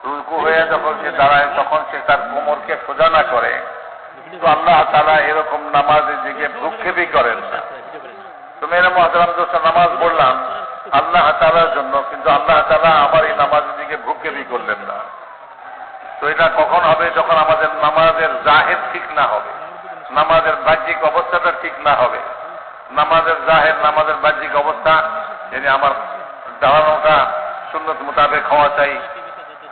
রুকু হয়ে যখন সে দাঁড়ায় তখন সে তার কোমরকে সোজা না করে, তো আল্লাহ তাআলা এরকম নামাজের দিকে ভ্রুক্ষেপই করেন না। তো মেরে মুহতারাম দোস্ত, নামাজ পড়লাম আল্লাহ তাআলার জন্য, কিন্তু আল্লাহ তাআলা আমার এই নামাজের দিকে ভ্রুক্ষেপই করলেন না। তো এটা কখন হবে? যখন আমাদের নামাজের জাহের ঠিক না হবে, নামাজের বাহ্যিক অবস্থাটা ঠিক না হবে। নামাজের জাহের, নামাজের বাহ্যিক অবস্থা, যিনি আমার দাঁড়ানোটা সুন্নত মোতাবেক হওয়া চাই,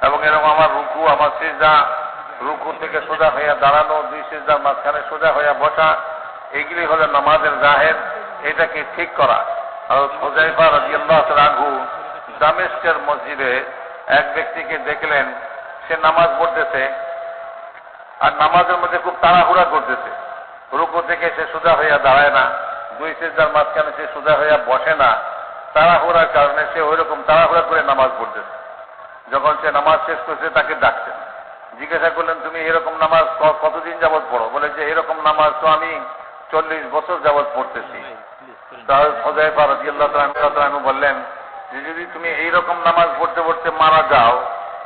এবং এরকম আমার রুকু, আমার সিজদা, রুকু থেকে সোজা হইয়া দাঁড়ানো, দুই সিজদার মাঝখানে সোজা হইয়া বসা, এগুলি হলো নামাজের জাহের। এটাকে ঠিক করা। আর হুযায়ফা রাদিয়াল্লাহু তাআলা আনহু দামেস্কের মসজিদে এক ব্যক্তিকে দেখলেন, সে নামাজ পড়তেছে আর নামাজের মধ্যে খুব তাড়াহুড়া করতেছে। রুকু থেকে সে সোজা হইয়া দাঁড়ায় না, দুই সিজদার মাঝখানে সে সোজা হইয়া বসে না। তাড়াহুড়ার কারণে সে ওইরকম তাড়াহুড়া করে নামাজ পড়তেছে। যখন সে নামাজ শেষ করছে তাকে ডাকছেন, জিজ্ঞাসা করলেন, তুমি এরকম নামাজ কতদিন যাবৎ পড়ো? বলে যে এরকম নামাজ তো আমি 40 বছর যাবৎ পড়তেছি। তাহলে হুযায়ফা রাদিয়াল্লাহু তাআলা আনহু বললেন যে যদি তুমি এইরকম নামাজ পড়তে পড়তে মারা যাও,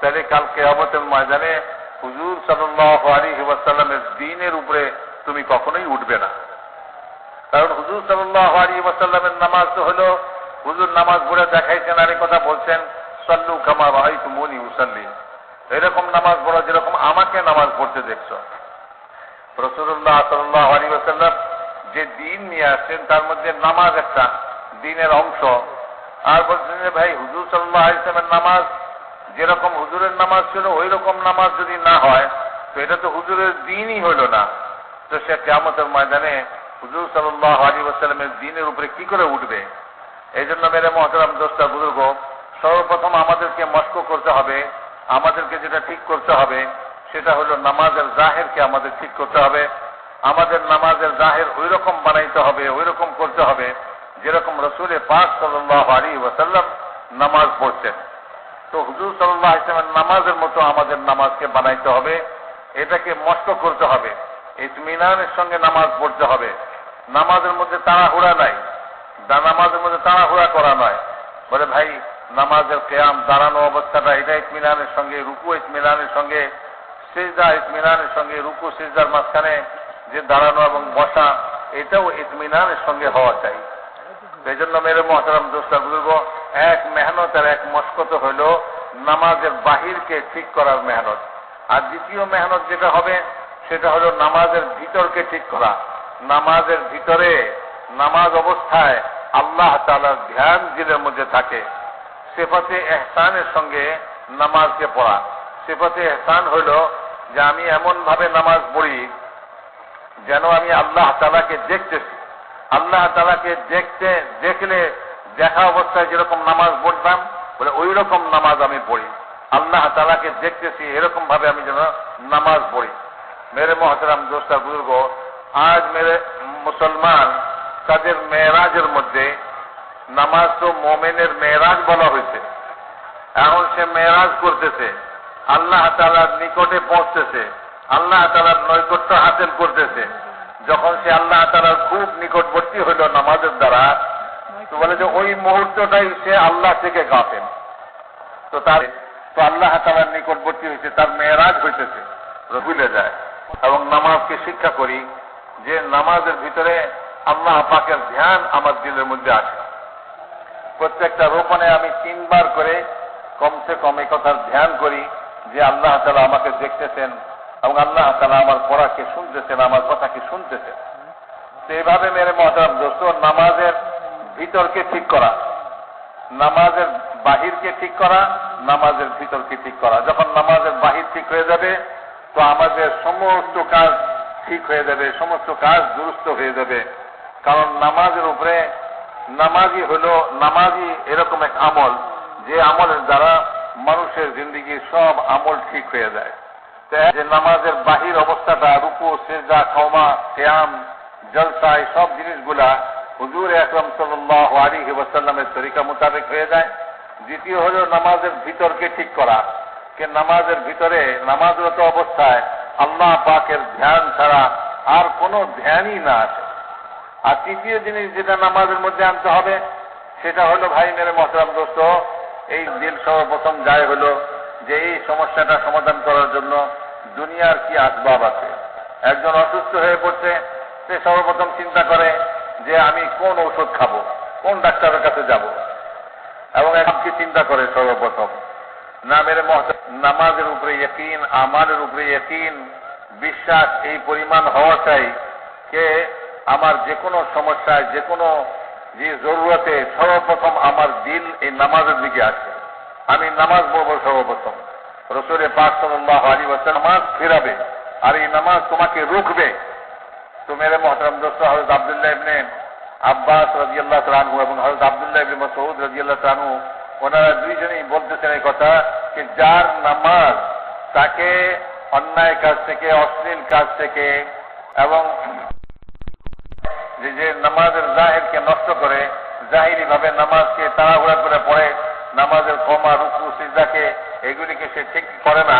তাহলে কাল কিয়ামতের ময়দানে হুজুর সাল্লাল্লাহু আলাইহি ওয়াসাল্লামের দ্বীনের উপরে তুমি কখনোই উঠবে না। কারণ হুজুর সাল্লাল্লাহু আলাইহি ওয়াসাল্লামের নামাজ তো হলো, হুজুর নামাজ পড়ে দেখাইছেন আর এই কথা বলছেন, সাল্লু কামা রাআইতুমুনি উসাল্লি, এরকম নামাজ পড়ো যেরকম আমাকে নামাজ পড়তে দেখছো। রাসূলুল্লাহ সাল্লাল্লাহু আলাইহি ওয়াসাল্লাম যে দ্বীন নিয়ে আসছেন তার মধ্যে নামাজ একটা দ্বীনের অংশ। আর বলছেন যে ভাই, হুজুর সাল্লাল্লাহু আলাইহি ওয়াসাল্লামের নামাজ যেরকম হুজুরের নামাজ ছিল ওই রকম নামাজ যদি না হয়, তো এটা তো হুজুরের দ্বীনই হইল না। তো সে কিয়ামতের ময়দানে হুজুর সাল্লাল্লাহু আলাইহি ওয়াসাল্লামের দ্বীনের উপরে কি করে উঠবে? এই জন্য মেরে মুহতারাম দোস্ত বুজুর্গ, সর্বপ্রথম আমাদেরকে মস্ক করতে হবে, আমাদেরকে যেটা ঠিক করতে হবে সেটা হলো নামাজের জাহেরকে আমাদের ঠিক করতে হবে। আমাদের নামাজের জাহের ওই রকম বানাইতে হবে, ওই রকম করতে হবে যেরকম রাসূল পাক সাল্লাল্লাহু আলাইহি ওয়াসাল্লাম নামাজ পড়তেন। তো হুজুর সাল্লাল্লাহু আলাইহি ওয়াসাল্লামের নামাজের মতো আমাদের নামাজকে বানাইতে হবে, এটাকে মস্ক করতে হবে, ইতমিনানের সঙ্গে নামাজ পড়তে হবে। নামাজের মধ্যে তাড়াহুড়া নাই, নামাজের মধ্যে তাড়াহুড়া করা নয়। বলে ভাই, নামাজের কিয়াম দাঁড়ানো অবস্থাটা এটা ইতমিনানের সঙ্গে, রুকু ইতমিনানের সঙ্গে, সিজদা ইতমিনানের সঙ্গে, রুকু সিজদার মাঝখানে যে দাঁড়ানো এবং বসা এটাও ইতমিনানের সঙ্গে হওয়া চাই। এই জন্য মেরে মুহতারাম দোস্ত বুজুর্গ, এক মেহনত আর এক মশকত হইল নামাজের বাহিরকে ঠিক করার মেহনত। আর দ্বিতীয় মেহনত যেটা হবে সেটা হলো নামাজের ভিতরকে ঠিক করা। নামাজের ভিতরে, নামাজ অবস্থায় আল্লাহ তাআলার ধ্যান দিলের মধ্যে থাকে। সিফাতে ইহসানের সঙ্গে নামাজকে পড়া। সিফাতে ইহসান হইল যে আমি এমন ভাবে নামাজ পড়ি যেন আমি আল্লাহ তাআলাকে দেখতেছি। আল্লাহ তাআলাকে দেখলে দেখা অবস্থায় যেরকম নামাজ পড়তাম, বলে ওই রকম নামাজ আমি পড়ি। আল্লাহ তাআলাকে দেখতেছি এরকম ভাবে আমি যেন নামাজ পড়ি। মেরে মুহতারাম দোস্ত বুজুর্গ, আজ মেরে মুসলমান তাদের মেরাজের মধ্যে, নামাজ তো মোমেনের মেরাজ বলা হয়েছে, এখন সে মেরাজ করতেছে, আল্লাহ তাআলার নিকটে পৌঁছতেছে, আল্লাহ তাআলার নৈকট্য হাসিল করতেছে। যখন সে আল্লাহ তাআলার খুব নিকটবর্তী হইল নামাজের দ্বারা, তো বলে যে ওই মুহূর্তটাই সে আল্লাহ থেকে গাফেল। তো আল্লাহ তাআলার নিকটবর্তী হয়েছে, তার মেরাজ হইতেছে, ভুলে যায়। এবং নামাজকে শিক্ষা করি যে নামাজের ভিতরে আল্লাহ পাকের ধ্যান আমার দিলের মধ্যে আসে। প্রত্যেকটা রোপণে আমি 3 বার করে কমসে কম এই কথার ধ্যান করি যে আল্লাহ তাআলা আমাকে দেখতেছেন এবং আল্লাহ তাআলা আমার পড়াকে শুনতেছেন, আমার কথাকে শুনতেছেন। তো এইভাবে মেরে মুহতারাম দোস্ত, নামাজের ভিতরকে ঠিক করা, নামাজের বাহিরকে ঠিক করা, নামাজের ভিতরকে ঠিক করা। যখন নামাজের বাহির ঠিক হয়ে যাবে তো আমাদের সমস্ত কাজ ঠিক হয়ে যাবে, সমস্ত কাজ দুরুস্ত হয়ে যাবে। কারণ নামাজের উপরে, নামাজই এরকম এক আমল যে আমলের দ্বারা মানুষের জিন্দেগির সব আমল ঠিক হয়ে যায়। যে নামাজের বাহির অবস্থাটা, রুকু, সিজদা, কওমা, কিয়াম, জলসা, এই সব জিনিসগুলা হুজুর আকরাম সাল্লাল্লাহু আলাইহি ওয়াসাল্লামের তরিকা মোতাবেক হয়ে যায়। দ্বিতীয় হলো নামাজের ভিতরকে ঠিক করা, যে নামাজের ভিতরে, নামাজরত অবস্থায় আল্লাহ পাকের ধ্যান ছাড়া আর কোনো ধ্যানই না আসে। আর তৃতীয় জিনিস যেটা নামাজের মধ্যে আনতে হবে সেটা হলো, ভাই মেরে মুহতারাম দোস্ত, এই দিল সর্বপ্রথম যায় হলো যে এই সমস্যাটা সমাধান করার জন্য দুনিয়ার কি আসবাব আছে। একজন অসুস্থ হয়ে পড়ছে, সে সর্বপ্রথম চিন্তা করে যে আমি কোন ঔষধ খাবো, কোন ডাক্তারের কাছে যাব, এবং এমনকি চিন্তা করে সর্বপ্রথম নামাজের উপরে ইয়কিন, আমালের উপরে ইয়কিন, বিশ্বাস এই পরিমাণ হওয়া চাই যে আমার যে কোনো সমস্যায়, যে কোনো যে জরুরতে সর্বপ্রথম আমার দিল এই নামাজের দিকে আছে। আমি নামাজ পড়বো সর্বপ্রথম। রাসূল পাক সাল্লাল্লাহু আলাইহি ওয়াসাল্লাম নামাজ ফেরাবে, আর এই নামাজ তোমাকে রুখবে। তো মেরে মুহতারাম দোস্ত, হযরত আব্দুল্লাহ ইবনে আব্বাস রাদিয়াল্লাহু তাআলা আনহু এবং হযরত আব্দুল্লাহ ইবনে মাসউদ রাদিয়াল্লাহু তাআলা আনহু, ওনারা দুইজনেই বলতেছেন এই কথা যে যার নামাজ তাকে অন্যায় কাজ থেকে, অশ্লীল কাজ থেকে এবং যে নামাজের জাহিরকে নষ্ট করে, জাহিরি ভাবে নামাজকে তাড়াহুড়া করে পড়ে, নামাজের কমা, রুকু, সিজদাকে এগুলিকে সে ঠিক করে না,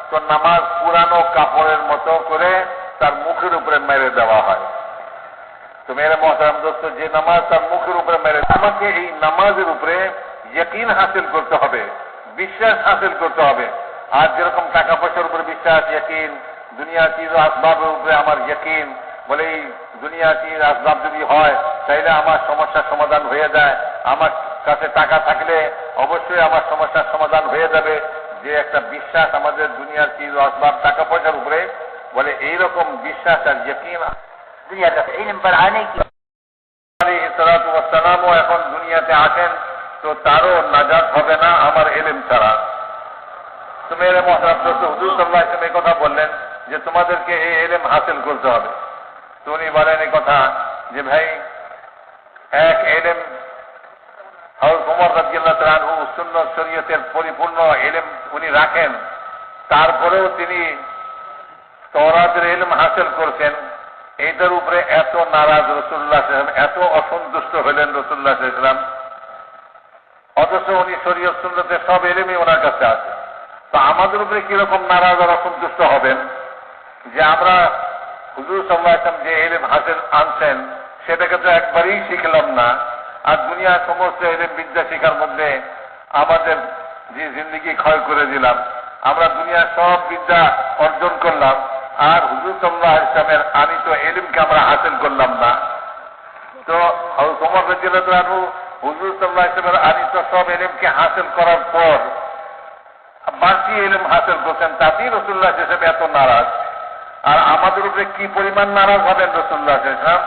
তো নামাজ পুরানো কাপড়ের মতো করে তার মুখের উপরে মেরে দেওয়া হয়। তো মেরে মুহতারাম দোস্ত, যে নামাজ তার মুখের উপরে মেরে, আমাকে এই নামাজের উপরে ইয়কিন হাসিল করতে হবে, বিশ্বাস হাসিল করতে হবে। আর যেরকম টাকা পয়সার উপরে বিশ্বাস, ইয়কিন, দুনিয়া চিজ আসবাবের উপরে আমার ইয়কিন, বলে এই দুনিয়া চিজ আসবাব যদি হয় তাইলে আমার সমস্যার সমাধান হয়ে যায়, আমার কাছে টাকা থাকলে অবশ্যই আমার সমস্যার সমাধান হয়ে যাবে, যে একটা বিশ্বাস আমাদের দুনিয়ার চিজ আসবাব টাকা পয়সার উপরে, বলে এইরকম বিশ্বাস আর ইয়কিন দুনিয়াতে ইলম পর আনে কি আলাইহিস সালাতু ওয়াস সালামও এখন দুনিয়াতে আসেন, তো তারও নাজাত হবে না আমার ইলম ছাড়া। তো মেরে মুহতারাম দোস্ত, হুজুর সাল্লাল্লাহু আলাইহি ওয়াসাল্লাম এই কথা বললেন যে তোমাদেরকে এই ইলম হাসিল করতে হবে। তো উনি বলেন এই কথা যে ভাই, এক ইলম হযরত ওমর রাদিয়াল্লাহু তাআলা আনহু সুন্নাত শরীয়তের পরিপূর্ণ ইলম উনি রাখেন, তারপরেও তিনি তাওরাতের ইলম হাসিল করেছেন। এইটার উপরে এত নারাজ রাসূলুল্লাহ সাল্লাল্লাহু আলাইহি ওয়াসাল্লাম, এত অসন্তুষ্ট হলেন রাসূলুল্লাহ সাল্লাল্লাহু আলাইহি ওয়াসাল্লাম, অথচ উনি শরীয়ত সুন্নতের সব ইলমই ওনার কাছে আছে। তো আমাদের উপরে কিরকম নারাজ আর অসন্তুষ্ট হবেন যে আমরা হুজুর সাল্লাল্লাহু আলাইহি ওয়াসাল্লাম যে ইলম হাসিল আনছেন সেটাকে তো একবারই শিখলাম না, আর দুনিয়ার সমস্ত ইলম বিদ্যা শিখার মধ্যে আমাদের যে জিন্দগি ক্ষয় করে দিলাম। আমরা দুনিয়ার সব বিদ্যা অর্জন করলাম, আর হুজুর সাল্লাল্লাহু আলাইহি ওয়াসাল্লামের আনিত ইলমকে আমরা হাসিল করলাম না। তো হযরত ওমর রাদিয়াল্লাহু তাআলা আনহু হুজুর সাল্লাল্লাহু আলাইহি ওয়াসাল্লামের আনিত সব ইলমকে হাসিল করার পর বাকি ইলম হাসিল করছেন, তাতেই রাসূলুল্লাহ সাল্লাল্লাহু আলাইহি ওয়াসাল্লাম এত নারাজ। আর আমাদের উপরে কি পরিমাণ নারাজ হবেন রাসূলুল্লাহ সাল্লাল্লাহু আলাইহি ওয়াসাল্লাম,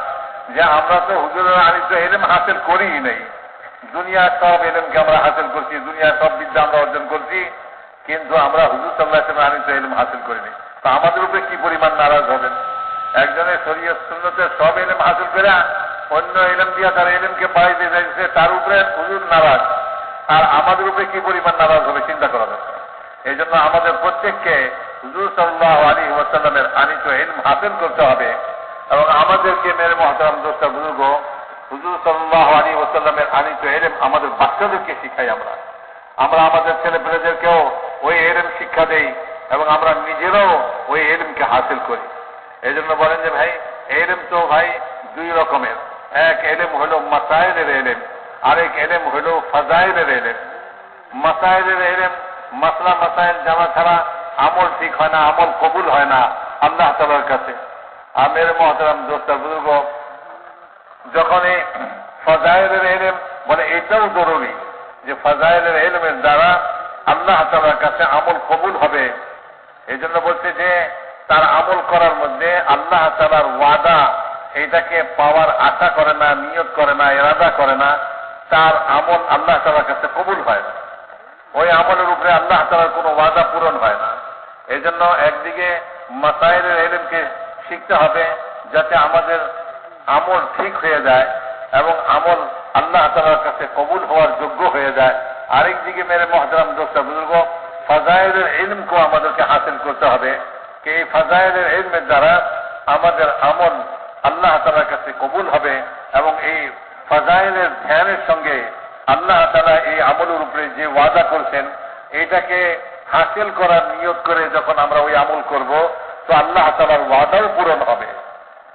যে আমরা তো হুজুরের আনিত ইলম হাসিল করিই নাই। দুনিয়ার সব ইলমকে আমরা হাসিল করছি, দুনিয়ার সব বিদ্যা আমরা অর্জন করছি, কিন্তু আমরা হুজুর সাল্লাল্লাহু আলাইহি ওয়াসাল্লামের আনিত ইলম হাসিল করিনি। তো আমাদের উপরে কি পরিমাণ নারাজ হবেন। একজনের শরীয়ত সুন্নতের সব ইলম হাসিল করে অন্য ইলম দিয়া তার ইলমকে বাড়াই দিয়ে যাচ্ছে, তার উপরে হুজুর নারাজ, আর আমাদের উপরে কি পরিমাণ নারাজ হবে চিন্তা করা দরকার। এই জন্য আমাদের প্রত্যেককে হুজুর সাল্লাল্লাহু আলাইহি ওয়াসাল্লামের আনিত ইলম হাসিল করতে হবে। এবং আমাদেরকে মেরে মুহতারাম দোস্ত বুজুর্গ, হুজুর সাল্লাল্লাহু আলাইহি ওয়াসাল্লামের আনিত ইলম আমাদের বাচ্চাদেরকে শিখাই। আমরা আমাদের ছেলেপেলেদেরকেও ওই ইলম শিক্ষা দেই এবং আমরা নিজেরাও ওই ইলমকে হাসিল করি। এই জন্য বলেন যে ভাই, ইলম তো ভাই দুই রকমের। এক ইলম হলো মাসাইলের ইলম, আরেক ইলম হলো ফাজাইলের ইলম। মাসাইলের ইলম, মাসলা মাসাইল জানা ছাড়া আমল ঠিক হয় না, আমল কবুল হয় না আল্লাহ তাআলার কাছে। আর মেরে মুহতারাম দোস্ত বুজুর্গ, যখন এই ফাজাইলের ইলম বলে এটাও জরুরি যে ফাজাইলের ইলমের দ্বারা আল্লাহ তাআলার কাছে আমল কবুল হবে। এই জন্য বলছে যে তার আমল করার মধ্যে আল্লাহ তাআলার ওয়াদা এইটাকে পাওয়ার আশা করে না, নিয়ত করে না, ইরাদা করে না, তার আমল আল্লাহ তাআলার কাছে কবুল হয় না। ওই আমলের উপরে আল্লাহ তাআলার কোনো ওয়াদা পূরণ হয় না। এই জন্য একদিকে মাসাইলের ইলমকে শিখতে হবে যাতে আমাদের আমল ঠিক হয়ে যায় এবং আমল আল্লাহ তাআলার কাছে কবুল হওয়ার যোগ্য হয়ে যায়। আরেকদিকে মেরে মুহতারাম দোস্ত বুজুর্গ, ফাজাইলের ইলমকেও আমাদেরকে হাসিল করতে হবে, যে এই ফাজাইলের ইলমের দ্বারা আমাদের আমল আল্লাহ তাআলার কাছে কবুল হবে এবং এই ফাজাইলের ধ্যানের সঙ্গে আল্লাহ তাআলা এই আমলের উপরে যে ওয়াদা করছেন এটাকে হাসিল করার নিয়ত করে যখন আমরা ওই আমল করব, তো আল্লাহ তাআলার ওয়াদাও পূরণ হবে।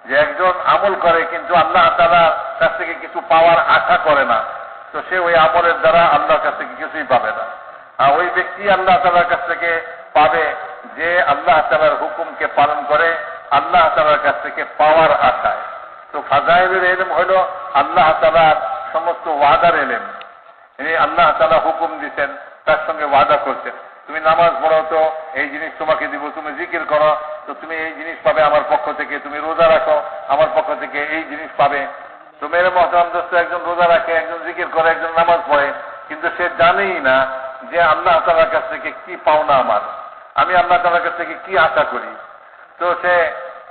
যে একজন আমল করে কিন্তু আল্লাহ তাআলার কাছ থেকে কিছু পাওয়ার আশা করে না, তো সে ওই আমলের দ্বারা আল্লাহর কাছ থেকে কিছুই পাবে না। ওই ব্যক্তি আল্লাহ তাআলার কাছ থেকে পাবে যে আল্লাহ তাআলার হুকুমকে পালন করে আল্লাহ তাআলার কাছ থেকে পাওয়ার আশায়। তো ফাজাইলুল ইলম হলো আল্লাহ তাআলার সমস্ত ওয়াদার ইলম। আল্লাহ তাআলা হুকুম দিচ্ছেন, তার সঙ্গে ওয়াদা করছেন, তুমি নামাজ পড়ো তো এই জিনিস তোমাকে দিব, তুমি জিকির করো তো তুমি এই জিনিস পাবে আমার পক্ষ থেকে, তুমি রোজা রাখো আমার পক্ষ থেকে এই জিনিস পাবে। তো মেরে মহতারাম দোস্ত, একজন রোজা রাখে, একজন জিকির করে, একজন নামাজ পড়ে, কিন্তু সে জানেই না যে আল্লাহ তাআলার কাছ থেকে কি পাওনা আমার, আমি আল্লাহ তাআলার কাছ থেকে কি আশা করি। তো সে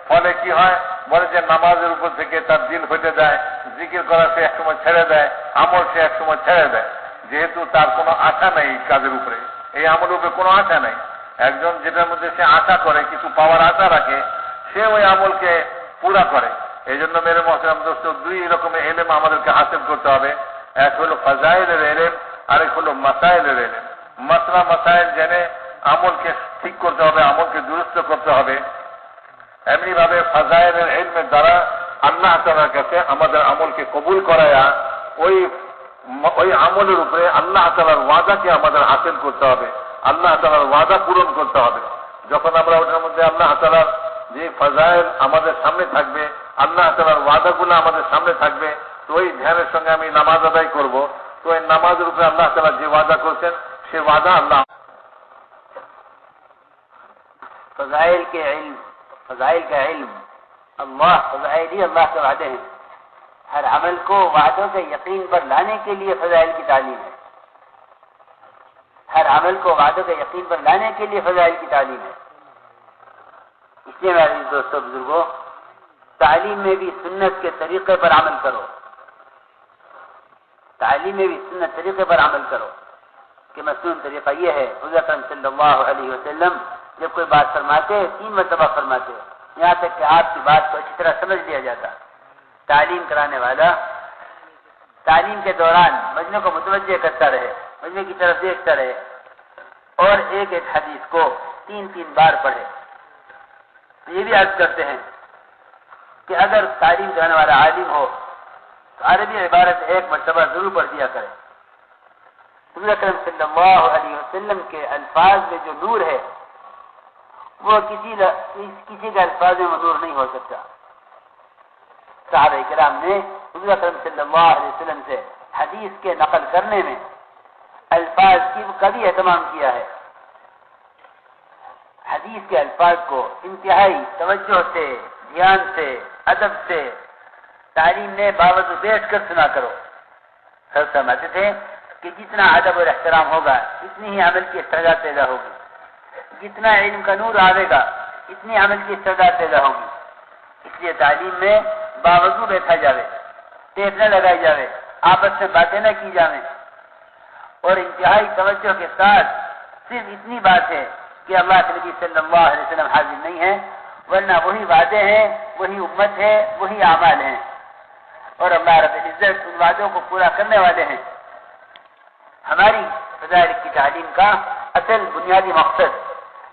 ফলে কি হয়, বলে যে নামাজের উপর থেকে তার দিল হটে যায়, জিকির করা সে একসময় ছেড়ে দেয়, আমল সে একসময় ছেড়ে দেয়, যেহেতু তার কোনো আশা নেই কাজের উপরে, এই আমলের উপরে কোনো আশা নেই। একজন যেটার মধ্যে সে আশা করে, কিছু পাওয়ার আশা রাখে, সে ওই আমলকে পুরা করে। এই জন্য মেরে মহতারাম দোস্ত, দুই রকমের এলেম আমাদেরকে হাসিল করতে হবে। এক হলো ফাজাইলের এলেম, আরেক হলো মাসাইলের এলেম। মাসলা মাসাইল জেনে আমলকে ঠিক করতে হবে, আমলকে দুরুস্ত করতে হবে। এমনি ভাবে ফাজাইলের ইলমের দ্বারা আল্লাহ তাআলার কাছে আমাদের আমলকে কবুল করায়া ওই আমলের উপরে আল্লাহ তাআলার ওয়াদাকে আমাদের হাসিল করতে হবে, আল্লাহ তাআলার ওয়াদা পূরণ করতে হবে। যখন আমরা ওটার মধ্যে আল্লাহ তাআলার যে ফাজাইল আমাদের সামনে থাকবে, আল্লাহ তাআলার ওয়াদাগুলো আমাদের সামনে থাকবে, তো ওই ধ্যানের সঙ্গে আমি নামাজ আদায় করব, তো এই নামাজের উপরে আল্লাহ তাআলা যে ওয়াদা করছেন সে ওয়াদা আল্লাহ। فضائل کا علم اللہ فضائل ہی اللہ کے وعدے ہیں. ہر عمل کو وعدوں کے یقین پر لانے کے لیے فضائل کی تعلیم ہے. ہر عمل کو وعدوں کے یقین پر لانے کے لیے فضائل کی تعلیم ہے. اس لیے میرے عزیز دوستو بزرگوں، تعلیم میں بھی سنت کے طریقے پر عمل کرو. تعلیم میں بھی سنت طریقے پر عمل کرو کہ مصنون طریقہ یہ ہے. حضور اکرم صلی اللہ علیہ وسلم جب کوئی بات فرماتے 3 مرتبہ فرماتے، یہاں تک کہ آپ کی بات کو اچھی طرح سمجھ لیا جاتا. تعلیم کرانے والا تعلیم کے دوران مجمع کو متوجہ کرتا رہے، مجمع کی طرف دیکھتا رہے اور ایک ایک حدیث کو 3 بار پڑھے. یہ بھی عرض کرتے ہیں کہ اگر تعلیم کرانے والا عالم ہو تو عربی عبارت 1 مرتبہ ضرور پڑھ دیا کرے. حضور اکرم صلی اللہ علیہ وسلم کے الفاظ میں جو نور ہے وہ کسی کا الفاظ میں نور نہیں ہو سکتا. صحابہ کرام نے حضور اکرم صلی اللہ علیہ وسلم سے حدیث کے نقل کرنے میں الفاظ کی کبھی اہتمام کیا ہے. حدیث کے الفاظ کو انتہائی توجہ سے، دھیان سے، ادب سے تعلیم میں باوضو بیٹھ کر سنا کرو. سر سمجھتے تھے کہ جتنا ادب اور احترام ہوگا اتنی ہی عمل کی استعداد پیدا ہوگی، جتنا علم کا نور آئے گا اتنی عمل کی استعداد پیدا ہوگی. اس لیے تعلیم میں باوضو بیٹھا جاوے، ٹیپ نہ لگائی جاوے، آپس میں باتیں نہ کی جاویں اور انتہائی توجہ کے ساتھ صرف اتنی بات ہے کہ اللہ کے نبی صلی اللہ علیہ وسلم حاضر نہیں ہے، ورنہ وہی وعدے ہیں، وہی امت ہے، وہی اعمال ہیں اور اللہ رب العزت ان وعدوں کو پورا کرنے والے ہیں. ہماری فضائل کی تعلیم کا اصل بنیادی مقصد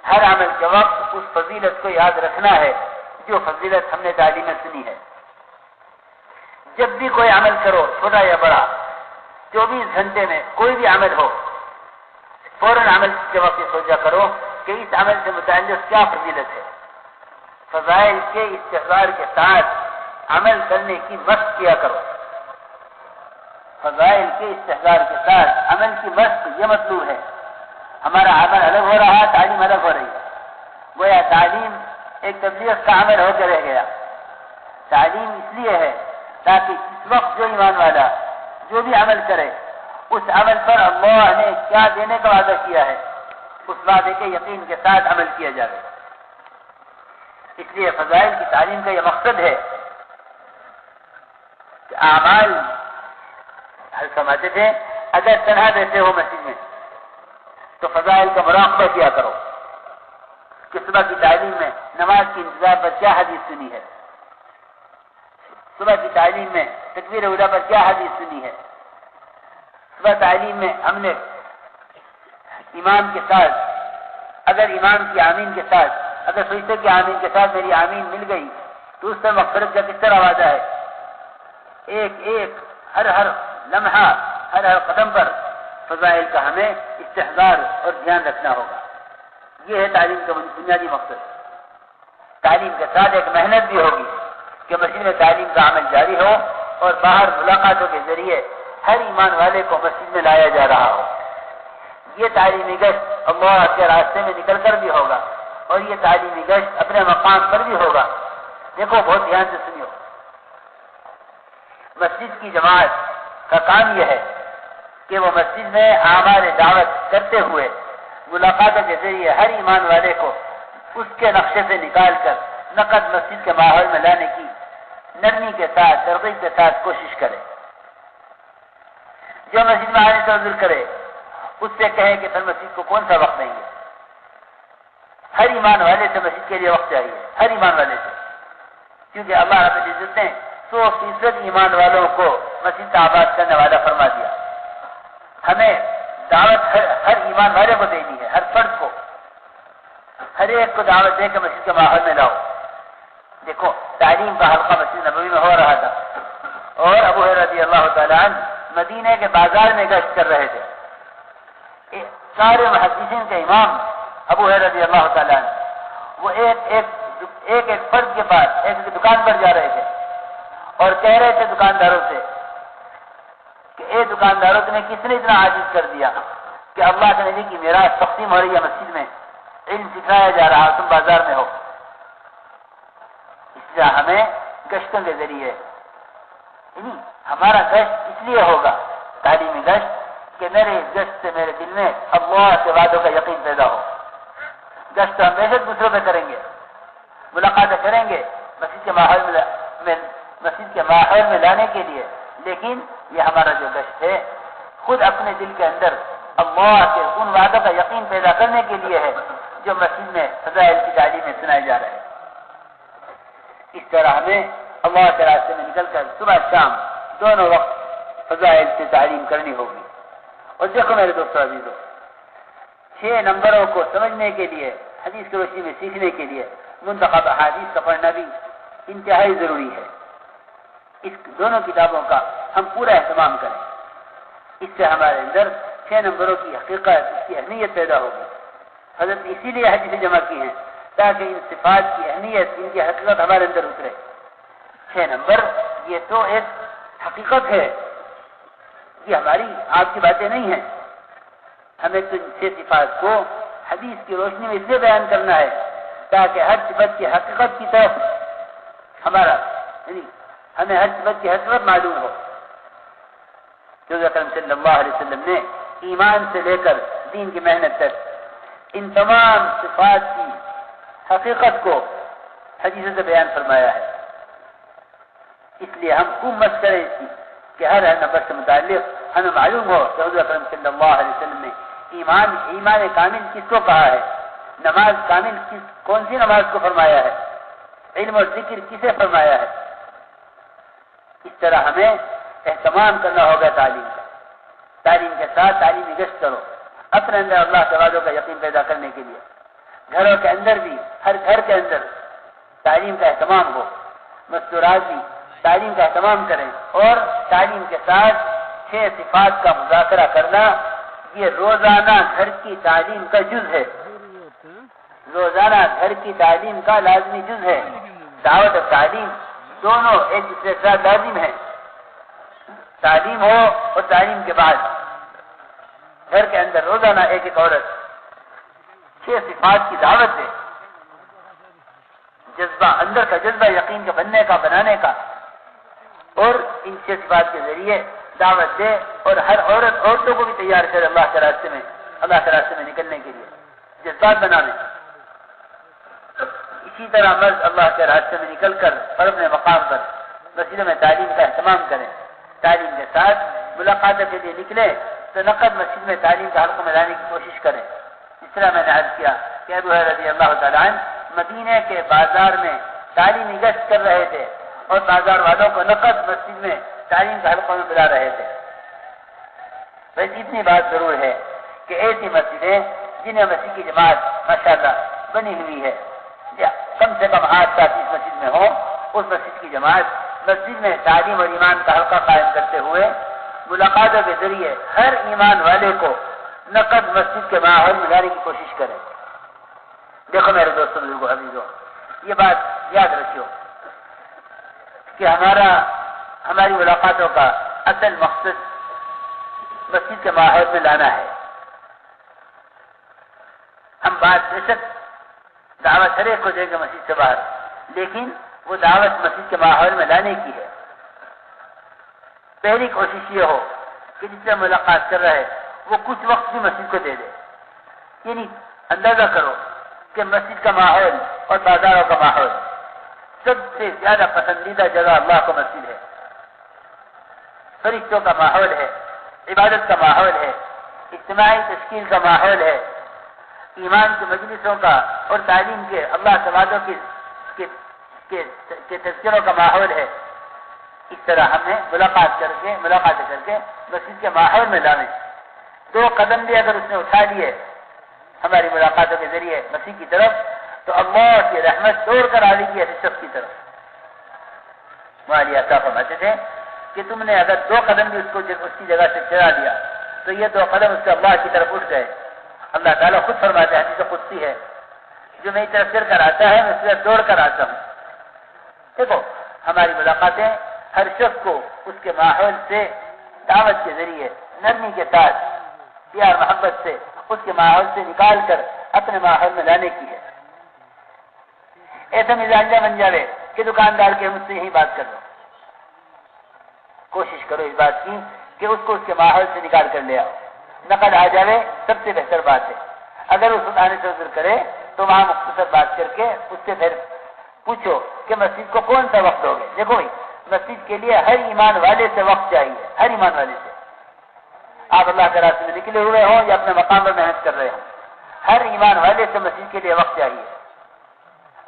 ہر عمل کے وقت اس فضیلت کو یاد رکھنا ہے جو فضیلت ہم نے تعلیم میں سنی ہے. جب بھی کوئی عمل کرو چھوٹا یا بڑا، 24 گھنٹے میں کوئی بھی عمل ہو، فوراً عمل کے وقت سوچا کرو کہ اس عمل سے متعلق کیا فضیلت ہے. فضائل کے استحضار کے ساتھ عمل کرنے کی مشق کیا کرو. فضائل کے استحضار کے ساتھ عمل کی مشق یہ مطلوب ہے. ہمارا عمل الگ ہو رہا، تعلیم الگ ہو رہی ہے. گویا تعلیم ایک تبلیغ کا عمل ہو کے رہ گیا. تعلیم اس لیے ہے تاکہ اس وقت جو ایمان والا جو بھی عمل کرے اس عمل پر اللہ نے کیا دینے کا وعدہ کیا ہے اس وعدے کے یقین کے ساتھ عمل کیا جائے. اس لیے فضائل کی تعلیم کا یہ مقصد ہے کہ اعمال حل سماتے تھے اگر تنہا بیٹھے ہو مسجد میں تو فضائل کا مراقبہ کیا کرو کہ صبح کی تعلیم میں نماز کے انتظار پر کیا حدیث سنی ہے، صبح کی تعلیم میں تکبیر اولیٰ پر کیا حدیث سنی ہے. صبح تعلیم میں ہم نے امام کے ساتھ اگر امام کی آمین کے ساتھ اگر سوچتے کہ آمین کے ساتھ میری آمین مل گئی تو اس سے مغفرت کا کس طرح وعدہ ہے. ایک ہر لمحہ ہر قدم پر فضائل کا ہمیں استحضار اور دھیان رکھنا ہوگا. یہ ہے تعلیم کا بنیادی مقصد. تعلیم کے ساتھ ایک محنت بھی ہوگی کہ مسجد میں تعلیم کا عمل جاری ہو اور باہر ملاقاتوں کے ذریعے ہر ایمان والے کو مسجد میں لایا جا رہا ہو. یہ تعلیمی گشت اللہ کے راستے میں نکل کر بھی ہوگا اور یہ تعلیمی گشت اپنے مقام پر بھی ہوگا. دیکھو بہت دھیان سے سنیو. مسجد کی جماعت کا کام یہ ہے کہ وہ مسجد میں اعمال دعوت کرتے ہوئے ملاقاتوں کے ذریعے ہر ایمان والے کو اس کے نقشے سے نکال کر نقد مسجد کے ماحول میں لانے کی نرمی کے ساتھ ترغیب کے ساتھ کوشش کرے. جو مسجد میں آنے سے عذر کرے اس سے کہے کہ پھر مسجد کو کون سا وقت دیں گے. ہر ایمان والے سے مسجد کے لیے وقت چاہیے, ہر ایمان والے سے, کیونکہ اللہ رب العزت نے 100% ایمان والوں کو مسجد کا آباد کرنے والا فرما دیا. ہمیں دعوت ہر ایمان والے کو دینی ہے, ہر فرد کو, ہر ایک کو دعوت دے کے مسجد کے ماحول میں لاؤ. دیکھو تعلیم کا حلقہ مسجد نبوی میں ہو رہا تھا اور ابو ہریرہ رضی اللہ تعالیٰ عنہ مدینے کے بازار میں گشت کر رہے تھے. سارے محدثین کے امام ابو ہریرہ رضی اللہ تعالیٰ عنہ وہ ایک فرد کے پاس ایک دکان پر جا رہے تھے اور کہہ رہے تھے دکانداروں سے کہ اے دکانداروں تمہیں کس نے اتنا عاجز کر دیا کہ اللہ کے نبی کی میراث تقسیم ہو رہی ہے مسجد میں, علم سکھایا جا رہا, تم بازار میں ہو. اس لیے ہمیں گشتوں کے ذریعے ہمارا گشت اس لیے ہوگا تعلیمی گشت کہ میرے اس گشت سے میرے دل میں اللہ کے وعدوں کا یقین پیدا ہو. گشت ہم بے شک دوسروں پہ کریں گے, ملاقاتیں کریں گے مسجد کے ماحول میں لانے کے لیے, لیکن یہ ہمارا جو گشت ہے خود اپنے دل کے اندر اللہ کے ان وعدوں کا یقین پیدا کرنے کے لیے ہے جو مسجد میں فضائل کی تعلیم میں سنائے جا رہے ہیں. اس طرح ہمیں اللہ کے راستے میں نکل کر صبح شام دونوں وقت فضائل سے تعلیم کرنی ہوگی. اور دیکھو میرے دوستوں عزیزوں, 6 نمبروں کو سمجھنے کے لیے, حدیث کی روشنی میں سیکھنے کے لیے منتخب احادیث کا پڑھنا بھی انتہائی ضروری ہے. اس دونوں کتابوں کا ہم پورا اہتمام کریں. اس سے ہمارے اندر 6 نمبروں کی حقیقت, اس کی اہمیت پیدا ہوگی. حضرت اسی لیے حدیثیں جمع کی ہیں تاکہ ان صفات کی اہمیت, ان کی حقیقت ہمارے اندر اترے. 6 نمبر یہ تو ایک حقیقت ہے, یہ ہماری آپ کی باتیں نہیں ہیں. ہمیں تو 6 صفات کو حدیث کی روشنی میں اس لیے بیان کرنا ہے تاکہ ہر صفت کی حقیقت کی طرف ہمیں ہر صفت کی حقیقت معلوم ہو. جو اکرم صلی اللہ علیہ وسلم نے ایمان سے لے کر دین کی محنت تک ان تمام صفات کی حقیقت کو حدیث سے بیان فرمایا ہے. اس لیے ہم خوب مشق کریں اس کی کہ ہر نمبر سے متعلق ہمیں معلوم ہو کہ حضور اکرم صلی اللہ علیہ وسلم نے ایمان کامل کس کو کہا ہے, نماز کامل کون سی نماز کو فرمایا ہے, علم اور ذکر کسے فرمایا ہے. اس طرح ہمیں اہتمام کرنا ہوگا تعلیم کا. تعلیم کے ساتھ تعلیمی گشت کرو اپنے اندر اللہ کے وعدوں کا یقین پیدا کرنے کے لیے. گھروں کے اندر بھی, ہر گھر کے اندر تعلیم کا اہتمام ہو. مستورات بھی تعلیم کا اہتمام کریں اور تعلیم کے ساتھ 6 صفات کا مذاکرہ کرنا یہ روزانہ گھر کی تعلیم کا جز ہے. روزانہ گھر کی تعلیم کا لازمی جز ہے. دعوت اور تعلیم دونوں ایک دوسرے کے ساتھ لازم ہے. تعلیم ہو اور تعلیم کے بعد گھر کے اندر روزانہ ایک عورت 6 صفات کی دعوت دے. جذبہ, اندر کا جذبہ یقین کے بننے کا, بنانے کا, اور ان 6 صفات کے ذریعے دعوت دے اور ہر عورتوں کو بھی تیار کرے اللہ کے راستے میں نکلنے کے لیے جذبات بنانے. اسی طرح مرد اللہ کے راستے میں نکل کر اور اپنے مقام پر مسجد میں تعلیم کا اہتمام کریں. تعلیم کے ساتھ ملاقاتوں کے لیے نکلے تو نقد مسجد میں تعلیم کا حلقہ میں لانے کی کوشش کریں. اس طرح میں نے عرض کیا کہ ابو ہریرہ رضی اللہ تعالیٰ عنہ مدینے کے بازار میں تعلیمی گشت کر رہے تھے اور بازار والوں کو نقد مسجد میں تعلیم کا حلقہ میں بلا رہے تھے. بس اتنی بات ضرور ہے کہ ایسی مسجدیں جنہیں مسجد کی جماعت ماشاءاللہ بنی ہوئی ہے, یا کم سے کم 8-7 اس مسجد میں ہو, اس مسجد کی جماعت مسجد میں تعلیم اور ایمان کا حلقہ قائم کرتے ہوئے ملاقاتوں کے ذریعے ہر ایمان والے کو نقد مسجد کے ماحول میں لانے کی کوشش کریں. دیکھو میرے دوستوں بزرگوں عزیزوں، یہ بات یاد رکھیو کہ ہماری ملاقاتوں کا اصل مقصد مسجد کے ماحول میں لانا ہے. ہم بات بے شک دعوت ہر ایک کو دیں گے مسجد سے باہر، لیکن وہ دعوت مسجد کے ماحول میں لانے کی ہے. پہلی کوشش یہ ہو کہ جس سے ملاقات کر رہا ہے وہ کچھ وقت بھی مسجد کو دے دے. یعنی اندازہ کرو کہ مسجد کا ماحول اور بازاروں کا ماحول سب سے زیادہ پسندیدہ جگہ اللہ کو مسجد ہے. فرشتوں کا ماحول ہے، عبادت کا ماحول ہے، اجتماعی تشکیل کا ماحول ہے، ایمان کی مجلسوں کا اور تعلیم کے اللہ کے وعدوں کے تذکروں کا ماحول ہے. اس طرح ہمیں ملاقاتیں کر کے مسجد کے ماحول میں لانے. 2 قدم بھی اگر اس نے اٹھا لیے ہماری ملاقاتوں کے ذریعے مسیح کی طرف تو اللہ کی رحمت دوڑ کر آ گئی ایسے شخص کی طرف. مولانا صاحب فرماتے تھے کہ تم نے اگر 2 قدم بھی اس کی جگہ سے چلا دیا تو یہ 2 قدم اس سے اللہ کی طرف اٹھ گئے. اللہ تعالیٰ خود فرماتے ہیں، حدیث قدسی ہے، جو میری طرف چل کر آتا ہے میں اس طرف دوڑ کر آتا ہوں. دیکھو ہماری ملاقاتیں ہر شخص کو اس کے ماحول سے دعوت کے ذریعے نرمی کے ساتھ پیار محبت سے اس کے ماحول سے نکال کر اپنے ماحول میں لانے کی ہے. ایسا مزاج بن جاوے کہ دکاندار کے مجھ سے یہی بات کر لو. کوشش کرو اس بات کی کہ اس کو اس کے ماحول سے نکال کر لے آؤ. نقد آ جاوے سب سے بہتر بات ہے. اگر اس آنے سے عذر کرے تو وہاں مختصر بات کر کے اس سے پھر پوچھو کہ مسجد کو کون سا وقت ہوگے. دیکھو بھائی مسجد کے لیے ہر ایمان والے سے وقت چاہیے، ہر ایمان والے سے. آپ اللہ کے راستے میں نکلے ہوئے ہوں یا اپنے مقام پر محنت کر رہے ہوں، ہر ایمان والے سے مسجد کے لیے وقت چاہیے.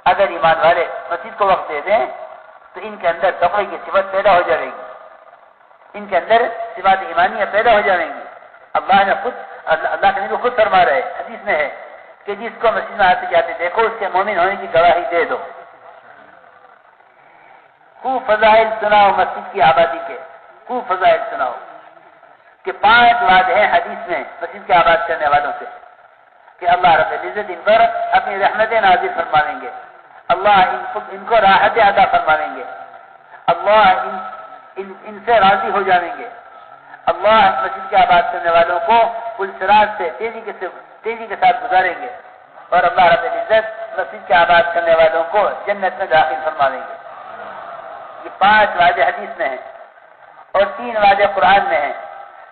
اگر ایمان والے مسجد کو وقت دے دیں تو ان کے اندر تقوی کی صفت پیدا ہو جائے گی، ان کے اندر صفات ایمانیہ پیدا ہو جائیں گی. اللہ کے نبی خود فرما رہے حدیث میں ہے کہ جس کو مسجد میں آتے جاتے دیکھو اس کے مومن ہونے کی گواہی دے دو. خوب فضائل سناؤ مسجد کی آبادی کے، خوب فضائل سناؤ کہ 5 وعدے ہیں حدیث میں مسجد کے آباد کرنے والوں سے کہ اللہ رب العزت ان پر اپنی رحمتیں نازل فرمائیں گے، اللہ ان کو راحت عطا فرمائیں گے، اللہ ان سے راضی ہو جائیں گے، اللہ مسجد کے آباد کرنے والوں کو پلسرات سے تیزی کے ساتھ گزاریں گے، اور اللہ رب العزت مسجد کے آباد کرنے والوں کو جنت میں داخل فرمائیں گے. یہ 5 وعدے حدیث میں ہیں اور 3 وعدے قرآن میں ہیں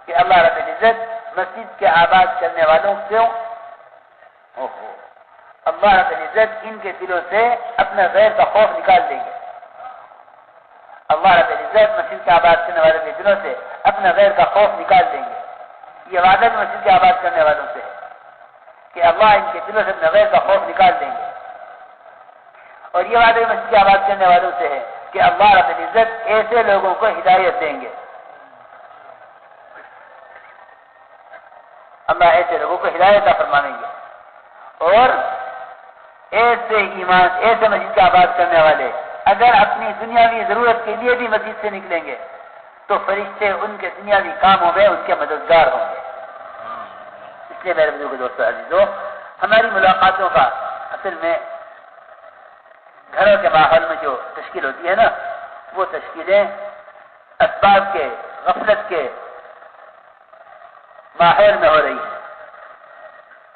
کہ اللہ رب العزت مسجد کے آباد کرنے والوں کو اللہ رب العزت ان کے دلوں سے اپنا غیر کا خوف نکال دیں گے. اللہ رب العزت مسجد کے آباد کرنے والوں کے دلوں سے اپنا غیر کا خوف نکال دیں گے. یہ وعدہ بھی مسجد کے آباد کرنے والوں سے ہے کہ اللہ ان کے دلوں سے اپنا غیر کا خوف نکال دیں گے. اور یہ وعدہ بھی مسجد کے آباد کرنے والوں سے ہے کہ اللہ رب العزت ایسے لوگوں کو ہدایت دیں گے. اللہ ایسے لوگوں کو ہدایت فرمائیں گے. اور ایسے مسجد کا آباد کرنے والے اگر اپنی دنیاوی ضرورت کے لیے بھی مسجد سے نکلیں گے تو فرشتے ان کے دنیاوی کاموں میں ان کے مددگار ہوں گے. اس لیے میرے بزرگ دوستو عزیزو، ہماری ملاقاتوں کا اصل میں گھروں کے ماحول میں جو تشکیل ہوتی ہے نا، وہ تشکیلیں اسباب کے غفلت کے ماحول میں ہو رہی ہیں.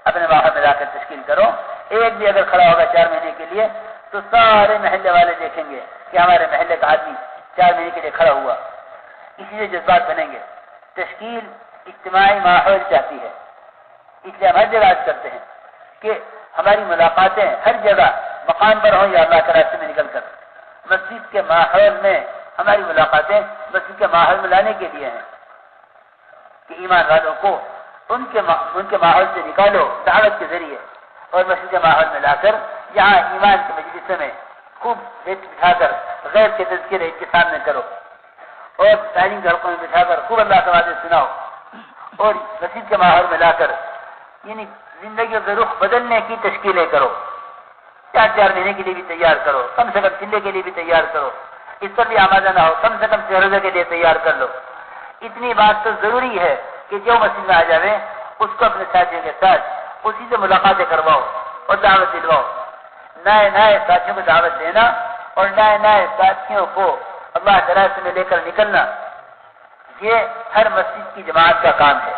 اپنے ماحول میں لا کر تشکیل کرو. ایک بھی اگر کھڑا ہوگا 4 مہینے کے لیے تو سارے محلے والے دیکھیں گے کہ ہمارے محلے کا آدمی 4 مہینے کے لیے کھڑا ہوا. اسی سے جذبات بنیں گے. تشکیل اجتماعی ماحول چاہتی ہے، اس لیے ہم ہر جگہ کرتے ہیں کہ ہماری ملاقاتیں ہر جگہ مقام پر ہوں یا اللہ کے راستے میں نکل کر مسجد کے ماحول میں. ہماری ملاقاتیں مسجد کے ماحول میں لانے کے لیے ہیں کہ ایمان والوں کو ان کے ماحول سے نکالو دعوت کے ذریعے، اور مسجد کے ماحول میں لا کر یہاں ایمان کے مجلس میں خوب بٹھا کر غیر کے تذکرے کے سامنے کرو، اور تعلیم کے حلقوں میں بٹھا کر خوب اللہ کے وعدے سناؤ، اور مسجد کے ماحول میں لا کر یعنی زندگی کے رخ بدلنے کی تشکیلیں کرو. 4 مہینے کے لیے بھی تیار کرو، کم سے کم چلے کے لیے بھی تیار کرو. اس پر بھی آمادہ نہ ہو، کم سے کم 6 روزے کے لیے تیار کر لو. اتنی بات تو ضروری ہے کہ جو مسجد میں آ جاوے उसको अपने साथियों के साथ उसी से मुलाकातें करवाओ और दावत दिलवाओ। नए नए साथियों को दावत देना और नए नए साथियों को अल्लाह के रास्ते में लेकर निकलना, ये हर मस्जिद की जमात का काम है।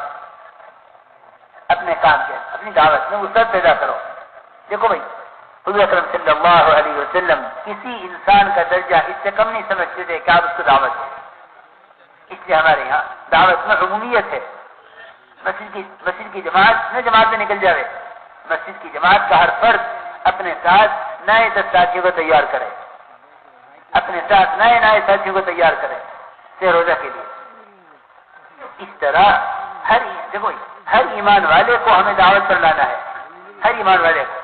अपने काम के अपनी दावत में उसर पैदा करो। देखो भाई, हुज़ूर अकरम सल्लल्लाहु अलैहि वसल्लम किसी इंसान का दर्जा इससे कम नहीं समझते थे कि आप उसको दावत दें। इसलिए हमारे यहाँ दावत में उमूमियत है। मस्जिद की जमात न जमात में निकल जावे, मस्जिद की जमात का हर फर्द अपने साथ नए 10 साथियों को तैयार करे, अपने साथ नए नए साथियों को तैयार करे से रोजा के लिए। इस तरह देखो हर ईमान वाले को हमें दावत पर लाना है, हर ईमान वाले को।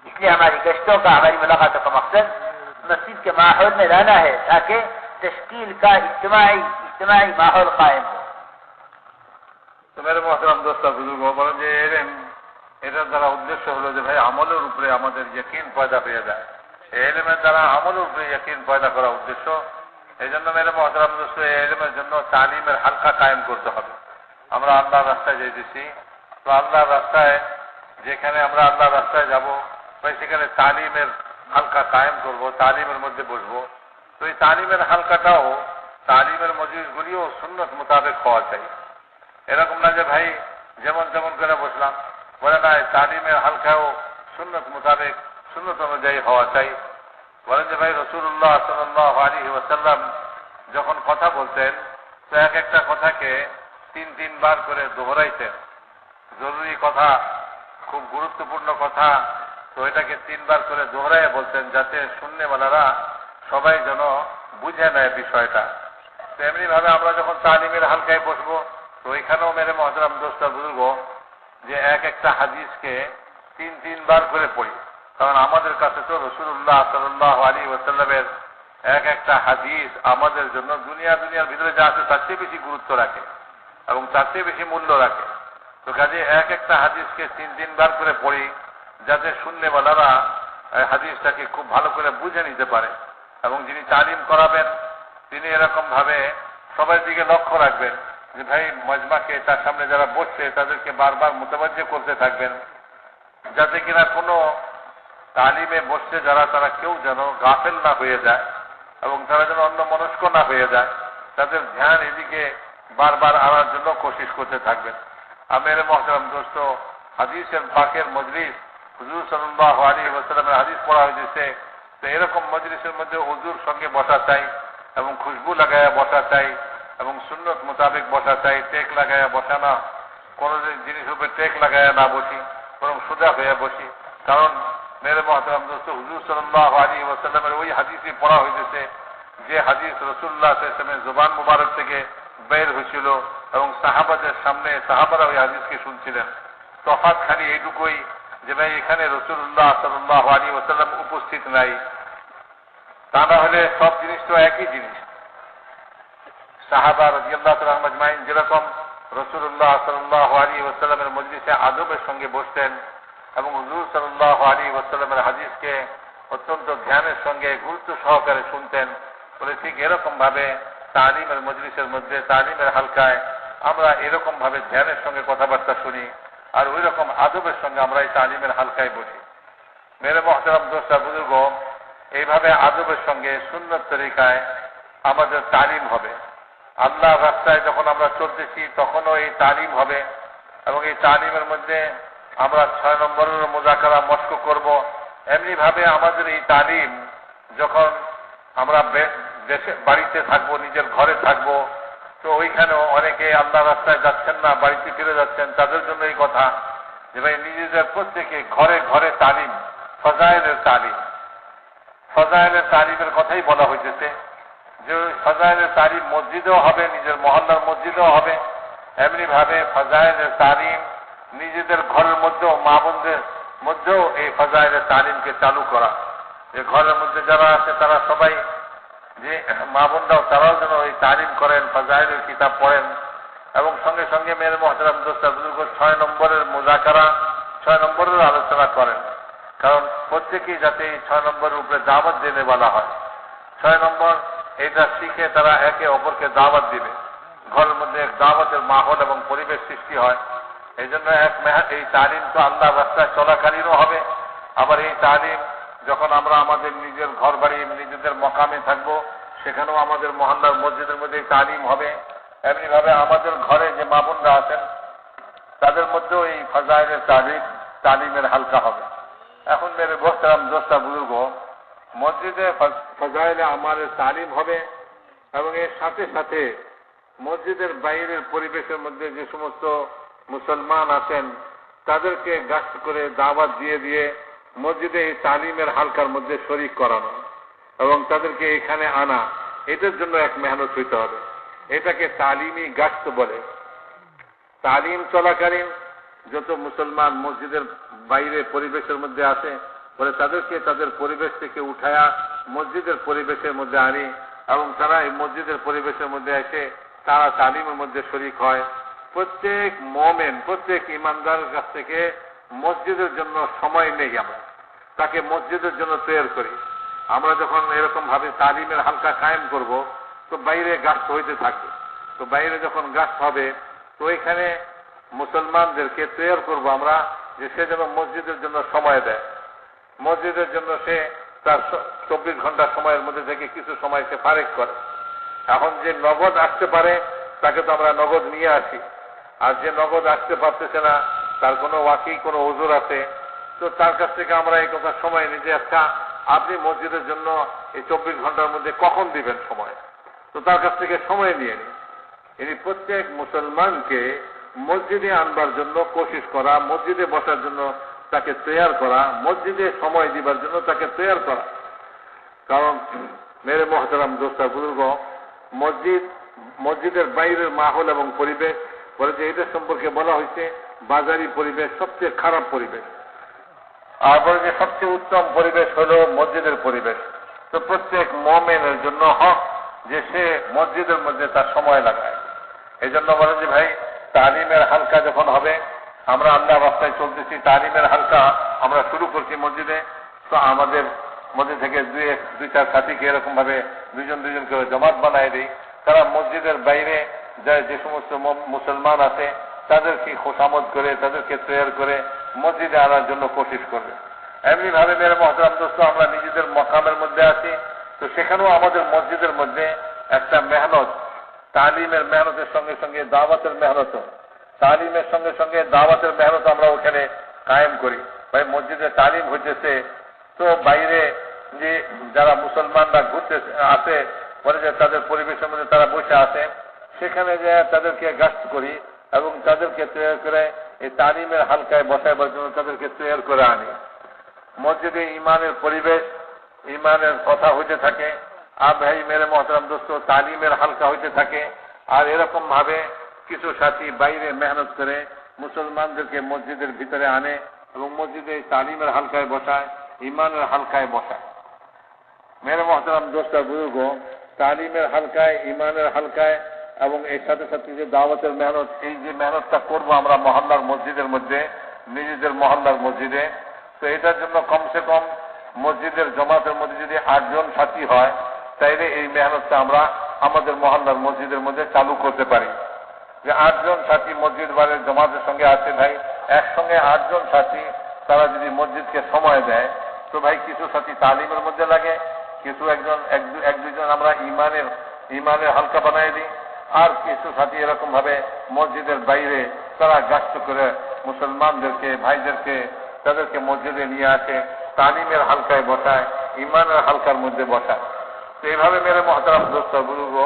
इसलिए हमारी गश्तों का, हमारी मुलाकातों का मकसद मस्जिद के माहौल में लाना है ताकि तश्कील का इज्तिमाई माहौल कायम हो। তো মেরে মোহতারাম দোস্ত বুজুর্গ বলেন যে এটার দ্বারা উদ্দেশ্য হলো যে ভাই আমলের উপরে আমাদের ইয়াকিন পয়দা হয়ে যায়। এই এলেমের দ্বারা আমলের উপরে ইয়াকিন পয়দা করা উদ্দেশ্য। এই জন্য মেরে মোহতারাম দোস্ত এই এলেমের জন্য তালিমের হালকা কায়েম করতে হবে। আমরা আল্লাহর রাস্তায় যেতেছি, তো আল্লাহর রাস্তায় যেখানে আমরা আল্লাহর রাস্তায় যাব ভাই সেখানে তালিমের হালকা কায়েম করব, তালিমের মধ্যে বসবো। তো এই তালিমের হালকাটাও তালিমের মজলিসগুলিও সুন্নত মোতাবেক হওয়া চাই। এরকম না যে ভাই যেমন তেমন করে বসলাম, বলে না তালিমের হালকাও সুন্নত মোতাবেক সুন্নত অনুযায়ী হওয়া চাই। বলেন যে ভাই রাসূলুল্লাহ সাল্লাল্লাহু আলাইহি ওয়াসাল্লাম যখন কথা বলতেন তো এক একটা কথাকে 3 বার করে দোহরাইতেন। জরুরি কথা, খুব গুরুত্বপূর্ণ কথা, তো এটাকে 3 বার করে দোহরাইয়ে বলতেন যাতে শুননেওয়ালারা সবাই যেন বুঝে নেয় বিষয়টা। তেমনি ভাবে আমরা যখন তালিমের হালকায় বসবো তো এখানেও মেরে মহতারাম দোস্ত বুজুর্গ যে এক একটা হাদিসকে 3 বার করে পড়ি। কারণ আমাদের কাছে তো রাসূলুল্লাহ সাল্লাল্লাহু আলাইহি ওয়াসাল্লামের এক একটা হাদিস আমাদের জন্য দুনিয়ার ভিতরে যা আছে তার চেয়ে বেশি গুরুত্ব রাখে এবং তার চেয়ে বেশি মূল্য রাখে। তো কাজে এক একটা হাদিসকে 3 বার করে পড়ি যাতে শুননেওয়ালারা হাদিসটাকে খুব ভালো করে বুঝে নিতে পারে। এবং যিনি তালিম করাবেন তিনি এরকম ভাবে সবার দিকে লক্ষ্য রাখবেন যে ভাই মজমাকে তার সামনে যারা বসছে তাদেরকে বারবার মুতাওয়াজ্জে করতে থাকবেন যাতে কিনা কোনো তালিমে বসছে যারা তারা কেউ যেন গাফেল না হয়ে যায় এবং তারা যেন অন্য মনস্ক না হয়ে যায়, তাদের ধ্যান এদিকে বারবার আনার জন্য কোশিশ করতে থাকবেন। আমের মুহতারাম দোস্ত, হাদিসের পাকের মজলিস হুজুর সাল্লাল্লাহু আলাইহি ওয়াসাল্লামের হাদিস পড়া হয়েছে। তো এরকম মজলিসের মধ্যে হুজুর সঙ্গে বসা চাই এবং খুশবু লাগায়া বসা চাই এবং সুন্নত মোতাবেক বসা চাই। টেক লাগায়া বসা না, কোনো জিনিসের উপরে টেক লাগায়া না বসি, বরং সোজা হয়ে বসি। কারণ মেরে মহতারাম দোস্ত হুজুর সাল্লাল্লাহু আলাইহি ওয়াসাল্লামের ওই হাদিসই পড়া হয়েছে যে হাদিস রাসূলুল্লাহ সাল্লাল্লাহু আলাইহি ওয়াসাল্লামের জবান মুবারক থেকে বের হয়েছিল এবং সাহাবাদের সামনে সাহাবারা ওই হাদিসকে শুনছিলেন। তফাৎ খালি এইটুকুই যে ভাই এখানে রাসূলুল্লাহ সাল্লাল্লাহু আলাইহি ওয়াসাল্লাম উপস্থিত নাই, তা না হলে সব জিনিস তো একই জিনিস। সাহাবা রাদিয়াল্লাহু তাআলা আজমাইন যেরকম রাসূলুল্লাহ সাল্লাল্লাহু আলাইহি ওয়াসাল্লামের মজলিসে আদবের সঙ্গে বসতেন এবং হুজুর সাল্লাল্লাহু আলাইহি ওয়াসাল্লামের হাদিসকে অত্যন্ত ধ্যানের সঙ্গে গুরুত্ব সহকারে শুনতেন, বলে ঠিক এরকম ভাবে তালিমের মজলিসের মধ্যে তালিমের হালকায় আমরা এরকম ভাবে ধ্যানের সঙ্গে কথাবার্তা শুনি আর ওই রকম আদবের সঙ্গে আমরা এই তালিমের হালকায় বসি। মেরে মহতারাম দোস্ত বুজুর্গ, এইভাবে আদবের সঙ্গে সুন্নত তরিকায় আমাদের তালিম হবে। আল্লাহর রাস্তায় যখন আমরা চলতেছি তখনও এই তালিম হবে এবং এই তালিমের মধ্যে আমরা 6 নম্বরের মুযাকারা মশক করব। এমনি ভাবে আমাদের এই তালিম যখন আমরা দেশে বাড়িতে থাকবো, নিজের ঘরে থাকবো, তো ওইখানেও অনেকে আল্লাহ রাস্তায় যাচ্ছেন না, বাড়িতে ফিরে যাচ্ছেন, তাদের জন্য এই কথা যে ভাই নিজেদের প্রত্যেকে ঘরে ঘরে তালিম, ফজাইলের তালিম, ফজাইলের তালিমের কথাই বলা হয়েছে যে ফজাইলের তালিম মসজিদেও হবে, নিজের মহল্লার মসজিদেও হবে। এমনি ভাবে ফজাইলের তালিম নিজেদের ঘরের মধ্যেও, মা বোনদের মধ্যেও এই ফজাইলের তালিমকে চালু করা, যে ঘরের মধ্যে যারা আছে তারা সবাই, যে মা বোনরাও তারাও যেন ওই তালিম করেন, ফজাইলের কিতাব পড়েন এবং সঙ্গে সঙ্গে মেরে মহতারাম দোস্ত বুজুর্গ 6 নম্বরের মুযাকারা, 6 নম্বরের আলোচনা করেন। কারণ প্রত্যেকেই যাতে এই 6 নম্বরের উপরে দাওয়াত দিতে বলা হয়। 6 নম্বর এটা শিখে তারা একে অপরকে দাওয়াত দিবে, ঘরের মধ্যে এক দাওয়াতের মাহল এবং পরিবেশ সৃষ্টি হয় এই জন্য এই তালিম তো আল্লাহ রাস্তায় চলাকালীনও হবে, আবার এই তালিম যখন আমরা আমাদের নিজের ঘর বাড়ি নিজেদের মকামে থাকবো সেখানেও আমাদের মহল্লার মসজিদের মধ্যে তালিম হবে। এমনিভাবে আমাদের ঘরে যে মা বোনরা আছেন তাদের মধ্যেও এই ফাজাইলের তালিমের হালকা হবে। এখন মেরে বসতাম দোস্তা বুজুর্গ, মসজিদে ফাজাইলে আমাদের তালিম হবে এবং এর সাথে সাথে মসজিদের বাইরের পরিবেশের মধ্যে যে সমস্ত মুসলমান আছেন তাদেরকে গাছ করে দাওয়াত দিয়ে মসজিদে এই তালিমের হালকার মধ্যে শরীক করানো এবং তাদেরকে এখানে আনা, এটার জন্য এক মেহনত হইতে হবে। এটাকে তালিমি গাছ বলে। তালিম চলাকালীন যত মুসলমান মসজিদের বাইরে পরিবেশের মধ্যে আছে বলে তাদেরকে তাদের পরিবেশ থেকে উঠায়া মসজিদের পরিবেশের মধ্যে আনি এবং তারা এই মসজিদের পরিবেশের মধ্যে এসে তারা তালিমের মধ্যে শরীক হয়। প্রত্যেক মোমেন প্রত্যেক ইমানদারের কাছ থেকে মসজিদের জন্য সময় নেই, আমরা তাকে মসজিদের জন্য তৈরি করি। আমরা যখন এরকম ভাবে তালিমের হালকা কায়েম করব তো বাইরে গাছ হইতে থাকবে, তো বাইরে যখন গাছ হবে তো এখানে মুসলমানদেরকে তৈরি করব আমরা যে সে যেন মসজিদের জন্য সময় দেয়, মসজিদের জন্য সে তার 24 ঘন্টা সময়ের মধ্যে থেকে কিছু সময় সে ফারেক করে। এখন যে নগদ আসতে পারে তাকে তো আমরা নগদ নিয়ে আসি, আর যে নগদ আসতে পারতেছে না তার কোনো ওয়াকি কোনো ওজোর আছে, তো তার কাছ থেকে আমরা এই কথা সময় নিই যে আচ্ছা আপনি মসজিদের জন্য এই 24 ঘন্টার মধ্যে কখন দিবেন সময়, তো তার কাছ থেকে সময় নিয়ে নিই। ইনি প্রত্যেক মুসলমানকে মসজিদে আনবার জন্য কোশিশ করা, মসজিদে বসার জন্য তাকে তৈয়ার করা, মসজিদে সময় দিবার জন্য তাকে তৈয়ার করা। কারণ মেরে মহতারাম দোস্তা বুজুর্গ, মসজিদের বাইরের মাহল এবং পরিবেশ বলে যে এটা সম্পর্কে বলা হয়েছে বাজারি পরিবেশ সবচেয়ে খারাপ পরিবেশ, আর বলে যে সবচেয়ে উত্তম পরিবেশ হলো মসজিদের পরিবেশ। তো প্রত্যেক মুমিনের জন্য হক যে সে মসজিদের মধ্যে তার সময় লাগায়। এই জন্য বলে যে ভাই তালিমের হালকা যখন হবে, আমরা আল্লাহ রাস্তায় চলতেছি, তালিমের হালকা আমরা শুরু করছি মসজিদে, তো আমাদের মধ্যে থেকে দুই চার সাথীকে এরকম ভাবে দুজন করে জমাত বানায় দিই, তারা মসজিদের বাইরে যে সমস্ত মুসলমান আছে তাদেরকে খোসামত করে তাদেরকে তৈরি করে মসজিদে আনার জন্য কোশিশ করবে। এমনি ভাবে মেরে মহতারাম দোস্ত, আমরা নিজেদের মকামের মধ্যে আছি, তো সেখানেও আমাদের মসজিদের মধ্যে একটা মেহনত, তালিমের মেহনতের সঙ্গে সঙ্গে দাওয়াতের মেহনত, তালিমের সঙ্গে সঙ্গে দাওয়াতের মেহনত আমরা ওখানে কায়েম করি। ভাই মসজিদে তালিম হইতেছে, তো বাইরে যে যারা মুসলমানরা ঘুরতে আসে বলে যে তাদের পরিবেশের মধ্যে তারা বসে আছে, সেখানে যে তাদেরকে গাছ করি এবং তাদেরকে তৈরি করে এই তালিমের হালকায় বসাইবার জন্য তাদেরকে তৈরি করে আনি। মসজিদে ইমানের পরিবেশ, ইমানের কথা হইতে থাকে, আর ভাই মেরে মহতারাম দোস্ত তালিমের হালকা হইতে থাকে। আর এরকম ভাবে কিছু সাথী বাইরে মেহনত করে মুসলমানদেরকে মসজিদের ভিতরে আনে এবং মসজিদে তালিমের হালকায় বসায়, ইমানের হালকায় বসায়। মেরে মহতারাম দোস্ত বুজুর্গ, তালিমের হালকায়, ইমানের হালকায় এবং এর সাথে সাথে যে দাওয়াতের মেহনত, এই যে মেহনতটা করবো আমরা মহল্লার মসজিদের মধ্যে, নিজেদের মহল্লার মসজিদে, তো এটার জন্য কমসে কম মসজিদের জমাতের মধ্যে যদি 8 জন সাথী হয় তাইলে এই মেহনতটা আমরা আমাদের মহল্লার মসজিদের মধ্যে চালু করতে পারি। যে 8 জন সাথী মসজিদ বাড়ির জমাতের সঙ্গে আছে, ভাই একসঙ্গে 8 জন সাথী তারা যদি মসজিদকে সময় দেয়, তো ভাই কিছু সাথী তালিমের মধ্যে লাগে, কিছু এক দুজন আমরা ইমানের হালকা বানাই দিই, আর কিছু সাথী এরকম ভাবে মসজিদের বাইরে তারা গাছ করে মুসলমানদেরকে ভাইদেরকে তাদেরকে মসজিদে নিয়ে আসে, তালিমের হালকায় বসায়, ইমানের হালকার মধ্যে বসায়। তো এইভাবে মেরে মহতারাম দোস্ত বুজুর্গ,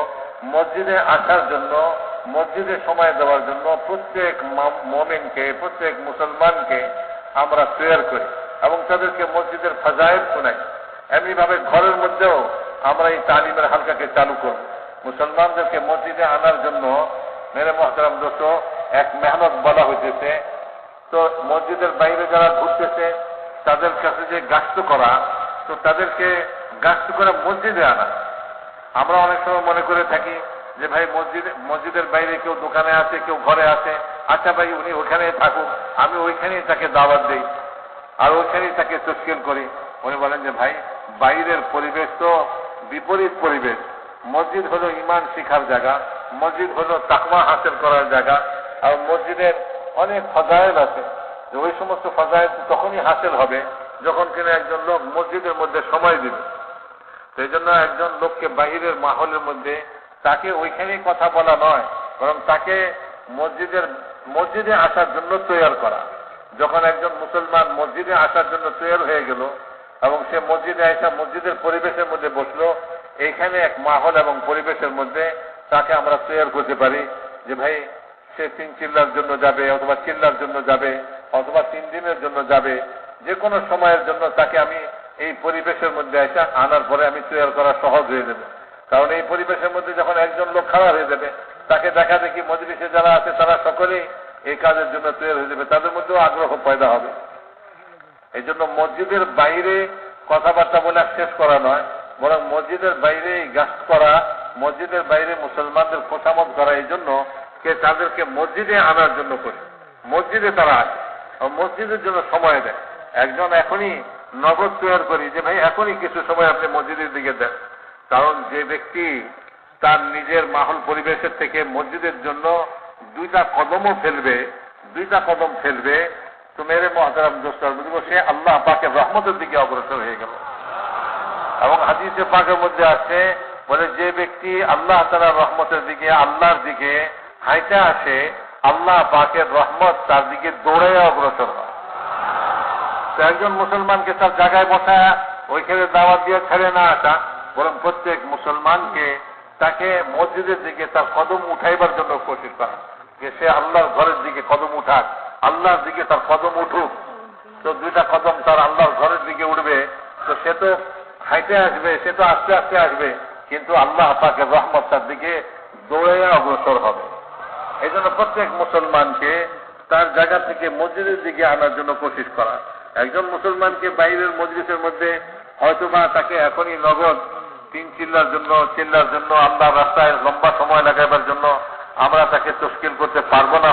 মসজিদে আসার জন্য, মসজিদে সময় দেওয়ার জন্য প্রত্যেক মুমিনকে, প্রত্যেক মুসলমানকে আমরা তৈরি করি এবং তাদেরকে মসজিদের ফাজাইল শোনাই। এমনিভাবে ঘরের মধ্যেও আমরা এই তালিমের হালকাকে চালু করব। মুসলমানদেরকে মসজিদে আনার জন্য মেরে মহতারাম দোস্ত এক মেহনত বলা হইতেছে। তো মসজিদের বাইরে যারা ঘুরতেছে তাদের কাছে যে গাছ করা, তো তাদেরকে গাছ করে মসজিদে আনা। আমরা অনেক সময় মনে করে থাকি যে ভাই মসজিদের বাইরে কেউ দোকানে আছে, কেউ ঘরে আছে, আচ্ছা ভাই উনি ওখানে থাকুক, আমি ওইখানেই তাকে দাওয়াত দিই আর ওইখানেই তাকে তশকিল করি। উনি বলেন যে ভাই বাইরের পরিবেশ তো বিপরীত পরিবেশ। মসজিদ হলো ইমান শিখার জায়গা, মসজিদ হলো তাকওয়া হাসিল করার জায়গা, আর মসজিদের অনেক ফাজাইল আছে, যে ওই সমস্ত ফাজাইল তখনই হাসিল হবে যখন কিনা একজন লোক মসজিদের মধ্যে সময় দিবে। সেই জন্য একজন লোককে বাহিরের মাহলের মধ্যে তাকে ওইখানেই কথা বলা নয়, বরং তাকে মসজিদে আসার জন্য তৈরি করা। যখন একজন মুসলমান মসজিদে আসার জন্য তৈরি হয়ে গেল এবং সে মসজিদে আসা মসজিদের পরিবেশের মধ্যে বসলো, এইখানে এক মাহল এবং পরিবেশের মধ্যে তাকে আমরা তৈরি করতে পারি যে ভাই সে 3 চিল্লার জন্য যাবে অথবা চিল্লার জন্য যাবে অথবা 3 দিনের জন্য যাবে, যে কোনো সময়ের জন্য তাকে আমি এই পরিবেশের মধ্যে আসা আনার পরে আমি তৈরি করা সহজ হয়ে যাবে। কারণ এই পরিবেশের মধ্যে যখন একজন লোক খাড়া হয়ে যাবে, তাকে দেখা দেখি মজলিসে যারা আছে তারা সকলেই এই কাজের জন্য তৈরি হয়ে যাবে, তাদের মধ্যেও আগ্রহ পয়দা হবে। এই জন্য মসজিদের বাইরে কথাবার্তা বলে শেষ করা নয়, বরং মসজিদের বাইরে গাছ করা, মসজিদের বাইরে মুসলমানদের খোসামত করা, এই জন্য তাদেরকে মসজিদে আনার জন্য করি। মসজিদে তারা আসে এবং মসজিদের জন্য সময় দেয়। একজন এখনই নগদ তৈরি করি যে ভাই এখনই কিছু সময় আপনি মসজিদের দিকে দেন। কারণ যে ব্যক্তি তার নিজের মাহল পরিবেশের থেকে মসজিদের জন্য 2টা কদমও ফেলবে, 2টা কদম ফেলবে, তো মেরে মহতারাম দোস্তার বুঝবো সে আল্লাহ পাকের রহমতের দিকে অগ্রসর হয়ে গেল। এবং হাদিসে পাকের মধ্যে আছে বলে যে ব্যক্তি আল্লাহ তাআলার রহমতের দিকে আল্লাহর দিকে হাইটা আসে, আল্লাহ পাকের রহমত তার দিকে দৌড়ে অগ্রসর হয়। তো একজন মুসলমানকে তার জায়গায় বসা ওইখানে দাওয়াত দিয়ে ছেড়ে না আসা, বরং প্রত্যেক মুসলমানকে তাকে মসজিদের দিকে তার কদম উঠাইবার জন্য কোশিশ করা, যে সে আল্লাহর ঘরের দিকে কদম উঠাক, আল্লাহর দিকে তার কদম উঠুক। তো 2টা কদম তার আল্লাহর ঘরের দিকে উঠবে, তো সে তো হাইটে আসবে, সে তো আস্তে আস্তে আসবে, কিন্তু আল্লাহ পাকের রহমত তার দিকে দৌড়ে অগ্রসর হবে। এই জন্য প্রত্যেক মুসলমানকে তার জায়গা থেকে মসজিদের দিকে আনার জন্য কোশিশ করা। একজন মুসলমানকে বাইরের মজলিসের মধ্যে হয়তোবা তাকে এখনই নগদ 3 চিল্লার জন্য আল্লাহর রাস্তায় লম্বা সময় লাগাবার জন্য আমরা তাকে তশকিল করতে পারবো না,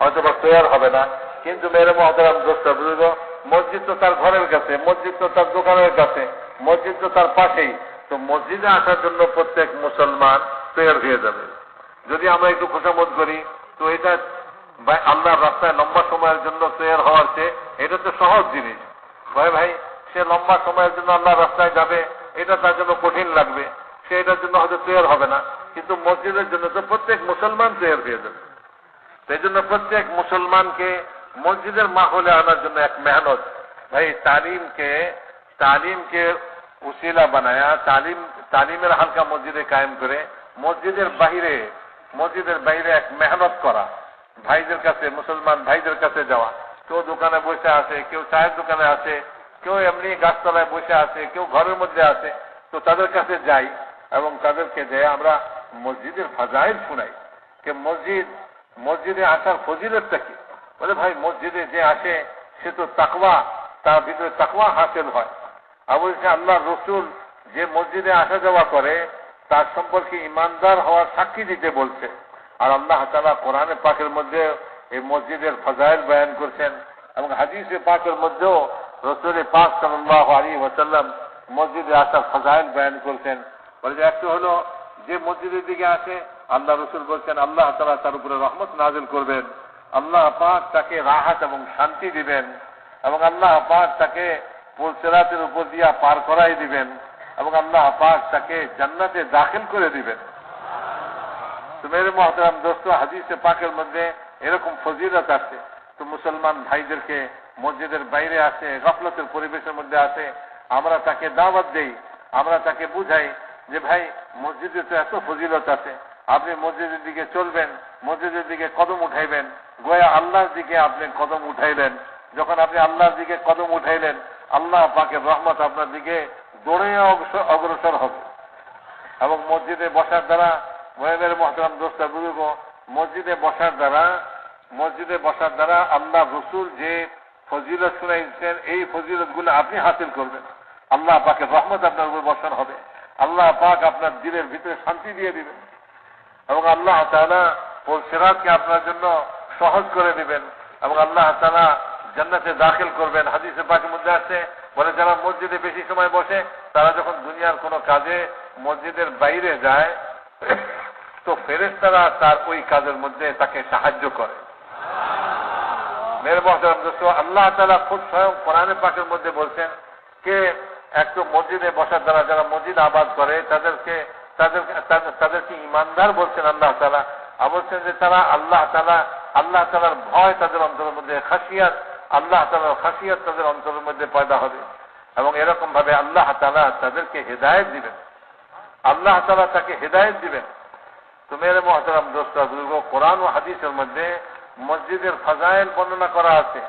হয়তোবা তৈরি হবে না। কিন্তু মেরে মহতারাম দোস্ত বুঝব, মসজিদ তো তার ঘরের কাছে, মসজিদ তো তার দোকানের কাছে, মসজিদ তো তার পাশেই। তো মসজিদে আসার জন্য প্রত্যেক মুসলমান তৈরি হয়ে যাবে। যদি আমরা একটু খোসামত করি তো এটা আল্লাহর রাস্তায় লম্বা সময়ের জন্য তৈরি হওয়ার চেয়ে এটা তো সহজ জিনিস। ভাই সে লম্বা সময়ের জন্য আল্লাহর রাস্তায় যাবে, এটা তার জন্য কঠিন লাগবে, সে এটার জন্য হয়তো তৈরি হবে না। কিন্তু মসজিদের জন্য তো প্রত্যেক মুসলমান তৈরি হয়ে যাবে। সেই জন্য প্রত্যেক মুসলমানকে মসজিদের মাহলে আনার জন্য এক মেহনত। ভাই তালিমকে উসিলা বানায়া, তালিমের হালকা মসজিদে কায়েম করে মসজিদের বাইরে এক মেহনত করা। ভাইদের কাছে, মুসলমান ভাইদের কাছে যাওয়া, কেউ দোকানে বসে আছে, কেউ চায়ের দোকানে আছে, কেউ এমনি গাছতলায় বসে আছে, কেউ ঘরের মধ্যে আছে, তো তাদের কাছে যাই এবং তাদেরকে যে আমরা মসজিদের ফাজাইল শুনাই, যে মসজিদে আসার ফজিলতটা কি। বলে ভাই মসজিদে যে আসে সে তো তাকওয়া, তার ভিতরে তাকওয়া হাসিল হয়। আর বলছে আল্লাহ রসুল যে মসজিদে আসা যাওয়া করে তার সম্পর্কে ইমানদার হওয়ার সাক্ষী দিতে বলছে। আর আল্লাহ তাআলা কোরআনে পাকের মধ্যে এই মসজিদের ফাজাইল বয়ান করছেন এবং হাদিসে পাকের মধ্যেও রাসূল পাক সাল্লাল্লাহু আলাইহি ওয়াসাল্লাম মসজিদে আসার ফাজাইল বয়ান করছেন। বলে যে একটা হলো যে মসজিদের দিকে আসে, আল্লাহ রসুল বলছেন আল্লাহ তাআলা তার উপরে রহমত নাযিল করবেন, আল্লাহ পাক তাকে রাহাত এবং শান্তি দিবেন এবং আল্লাহ পাক তাকে পুল সিরাতের উপর দিয়া পার করাই দিবেন এবং আল্লাহ পাক তাকে জান্নাতে দাখিল করে দিবেন। তো মেরে মহতারাম দোস্ত, হাদিসে পাকের মধ্যে এরকম ফজিলত আছে। তো মুসলমান ভাইদেরকে মসজিদের বাইরে আসে, গফলতের পরিবেশের মধ্যে আসে, আমরা তাকে দাওয়াত দেই, আমরা তাকে বুঝাই যে ভাই মসজিদে তো এত ফজিলত আছে, আপনি মসজিদের দিকে চলবেন, মসজিদের দিকে কদম উঠাইবেন, গোয়া আল্লাহর দিকে আপনি কদম উঠাইলেন। যখন আপনি আল্লাহর দিকে কদম উঠাইলেন, আল্লাহ পাকের রহমত আপনার দিকে দৌড়ে অগ্রসর হবে। এবং মসজিদে বসার দ্বারা মহিমের মহতারাম দোস্ত বুঝব, মসজিদে বসার দ্বারা আল্লাহ রসুল যে ফজিলত শুনাইছেন এই ফজিলত গুলো আপনি হাসিল করবেন। আল্লাহ পাকের রহমত আপনার উপর বর্ষণ হবে, আল্লাহ পাক আপনার দিলের ভিতরে শান্তি দিয়ে দিবেন এবং আল্লাহ তাআলা পুল সিরাতকে আপনার জন্য সহজ করে দিবেন এবং আল্লাহ তাআলা জান্নাতে দাখিল করবেন। হাদিসে পাকের মধ্যে আছে বলে যারা মসজিদে বেশি সময় বসে তারা যখন দুনিয়ার কোনো কাজে মসজিদের বাইরে যায় তো ফেরেশতারা তার ওই কাজের মধ্যে তাকে সাহায্য করে। মেরে মহতারাম দোস্ত, আল্লাহ তাআলা খুব স্বয়ং কোরআনে পাকের মধ্যে বলছেন কে একটু মসজিদে বসার দ্বারা যারা মসজিদ আবাদ করে তাদেরকে ইমানদার বলছেন আল্লাহ তাআলা। আর বলছেন যে তারা আল্লাহ তাআলার ভয় তাদের অন্তরের মধ্যে, খাসিয়াত, আল্লাহ তাআলার খাসিয়াত তাদের অন্তরের মধ্যে পয়দা হবে। এবং এরকম ভাবে আল্লাহ তাআলা তাদেরকে হেদায়েত দিবেন, আল্লাহ তাআলা তাকে হেদায়েত দিবেন। তো মেরে মুহতারাম দোস্ত বুজুর্গ, কোরআন ও হাদিসের মধ্যে মসজিদের ফাজাইল বর্ণনা করা আছে।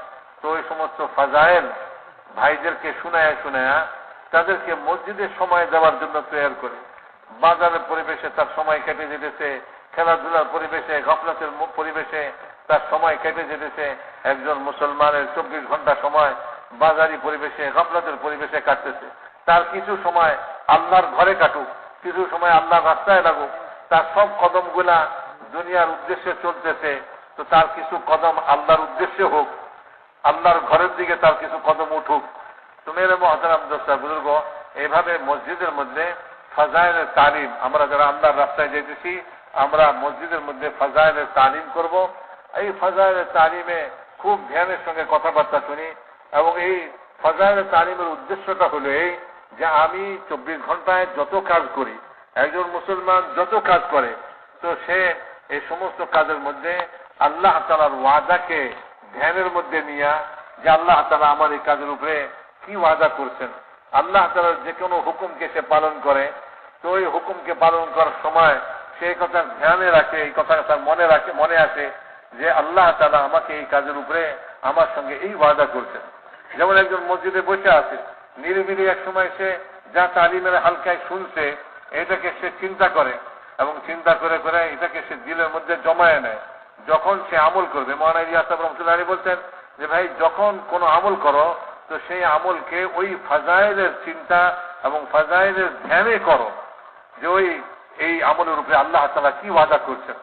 তো ওই সমস্ত ফাজাইল ভাইদেরকে শুনায়া তাদেরকে মসজিদের সময় দেওয়ার জন্য তৈরি করে, বাজারের পরিবেশে তার সময় কেটে যেতেছে, খেলাধুলার পরিবেশে, গফলতের পরিবেশে তার সময় কেটে যেতেছে। একজন মুসলমানের 24 ঘন্টা সময় বাজারি পরিবেশে, গফলতের পরিবেশে কাটতেছে। তার কিছু সময় আল্লাহর ঘরে কাটুক, কিছু সময় আল্লাহর রাস্তায় লাগুক, তার সব কদমগুলা দুনিয়ার উদ্দেশ্যে চলতেছে, তো তার কিছু কদম আল্লাহর উদ্দেশ্যে হোক, আল্লাহর ঘরের দিকে তার কিছু কদম উঠুক। তো মেরে মুহতারাম দোস্ত বুজুর্গ, এইভাবে মসজিদের মধ্যে ফাজাইলের তালিম, আমরা যারা আল্লাহর রাস্তায় যেতেছি, আমরা মসজিদের মধ্যে ফাজাইলের তালিম করব। এই ফাজাইলের তালিমে খুব ধ্যানের সঙ্গে কথাবার্তা শুনি। এবং এই ফাজাইলের তালিমের উদ্দেশ্যটা হলো এই যে আমি 24 ঘন্টায় যত কাজ করি, একজন মুসলমান যত কাজ করে, তো সে এই সমস্ত কাজের মধ্যে আল্লাহ তাআলার ওয়াদাকে ধ্যানের মধ্যে নিয়ে, যে আল্লাহ তাআলা আমার এই কাজের উপরে কি ওয়াদা করছেন, আল্লাহ তাআলার যে কোনো হুকুমকে সে পালন করে, তো ওই হুকুমকে পালন করার সময় সেই কথা ধ্যানে রাখে, এই কথা তার মনে আসে যে আল্লাহ তাআলা আমাকে এই কাজের উপরে আমার সঙ্গে এই ওয়াদা করছেন। যেমন একজন মসজিদে বসে আছে, নিরিবিলি এক সময় সে যা তালিমের হালকায় শুনছে এটাকে সে চিন্তা করে, এবং চিন্তা করে করে এটাকে সে দিলের মধ্যে জমায়ে নেয়। যখন সে আমল করবে, মৌলানা ইলিয়াস সাহেব রহমাতুল্লাহ আলাইহি বলছেন যে ভাই, যখন কোনো আমল করো তো সেই আমলকে ওই ফাজাইলের চিন্তা এবং ফাজাইলের ধ্যানে করো, যে এই আমলের উপরে আল্লাহ তাআলা কি ওয়াদা করছেন,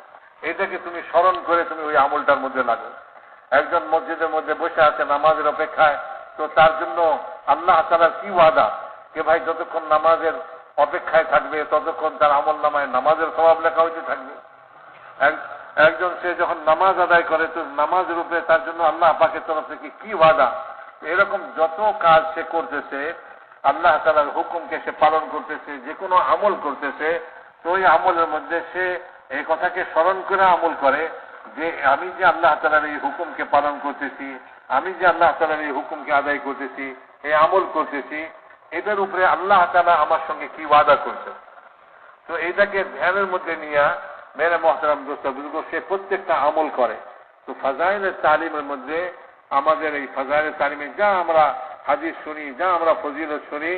এটাকে তুমি স্মরণ করে তুমি ওই আমলটার মধ্যে লাগো। একজন মসজিদের মধ্যে বসে আছে নামাজের অপেক্ষায়, তো তার জন্য আল্লাহ তাআলার কি ওয়াদা, যে ভাই যতক্ষণ নামাজের অপেক্ষায় থাকবে ততক্ষণ তার আমল নামায় নামাজের স্বভাব লেখা হইতে থাকবে। একজন সে যখন নামাজ আদায় করে, তো নামাজের উপরে তার জন্য আল্লাহ পাকের তরফ থেকে কি ওয়াদা। এরকম যত কাজ সে করতেছে, আল্লাহ তাআলার হুকুমকে সে পালন করতেছে, যে কোনো আমল করতেছে, তো ওই আমলের মধ্যে সে এই কথাকে স্মরণ করে আমল করে যে আমি যে আল্লাহ তাআলার এই হুকুমকে পালন করতেছি, আমি যে আল্লাহ তাআলার এই হুকুমকে আদায় করতেছি, এই আমল করতেছি, এটার উপরে আল্লাহ তাআলা আমার সঙ্গে কি ওয়াদা করছে। তো এটাকে ধ্যানের মধ্যে নিয়ে মেরে মুহতারাম দোস্ত বুজুর্গ, সে প্রত্যেকটা আমল করে। তো ফাজাইলের তালিমের মধ্যে আমাদের এই ফাজাইলের তালিমে যা আমরা হাদিস শুনি, যা আমরা ফজিলত শুনি,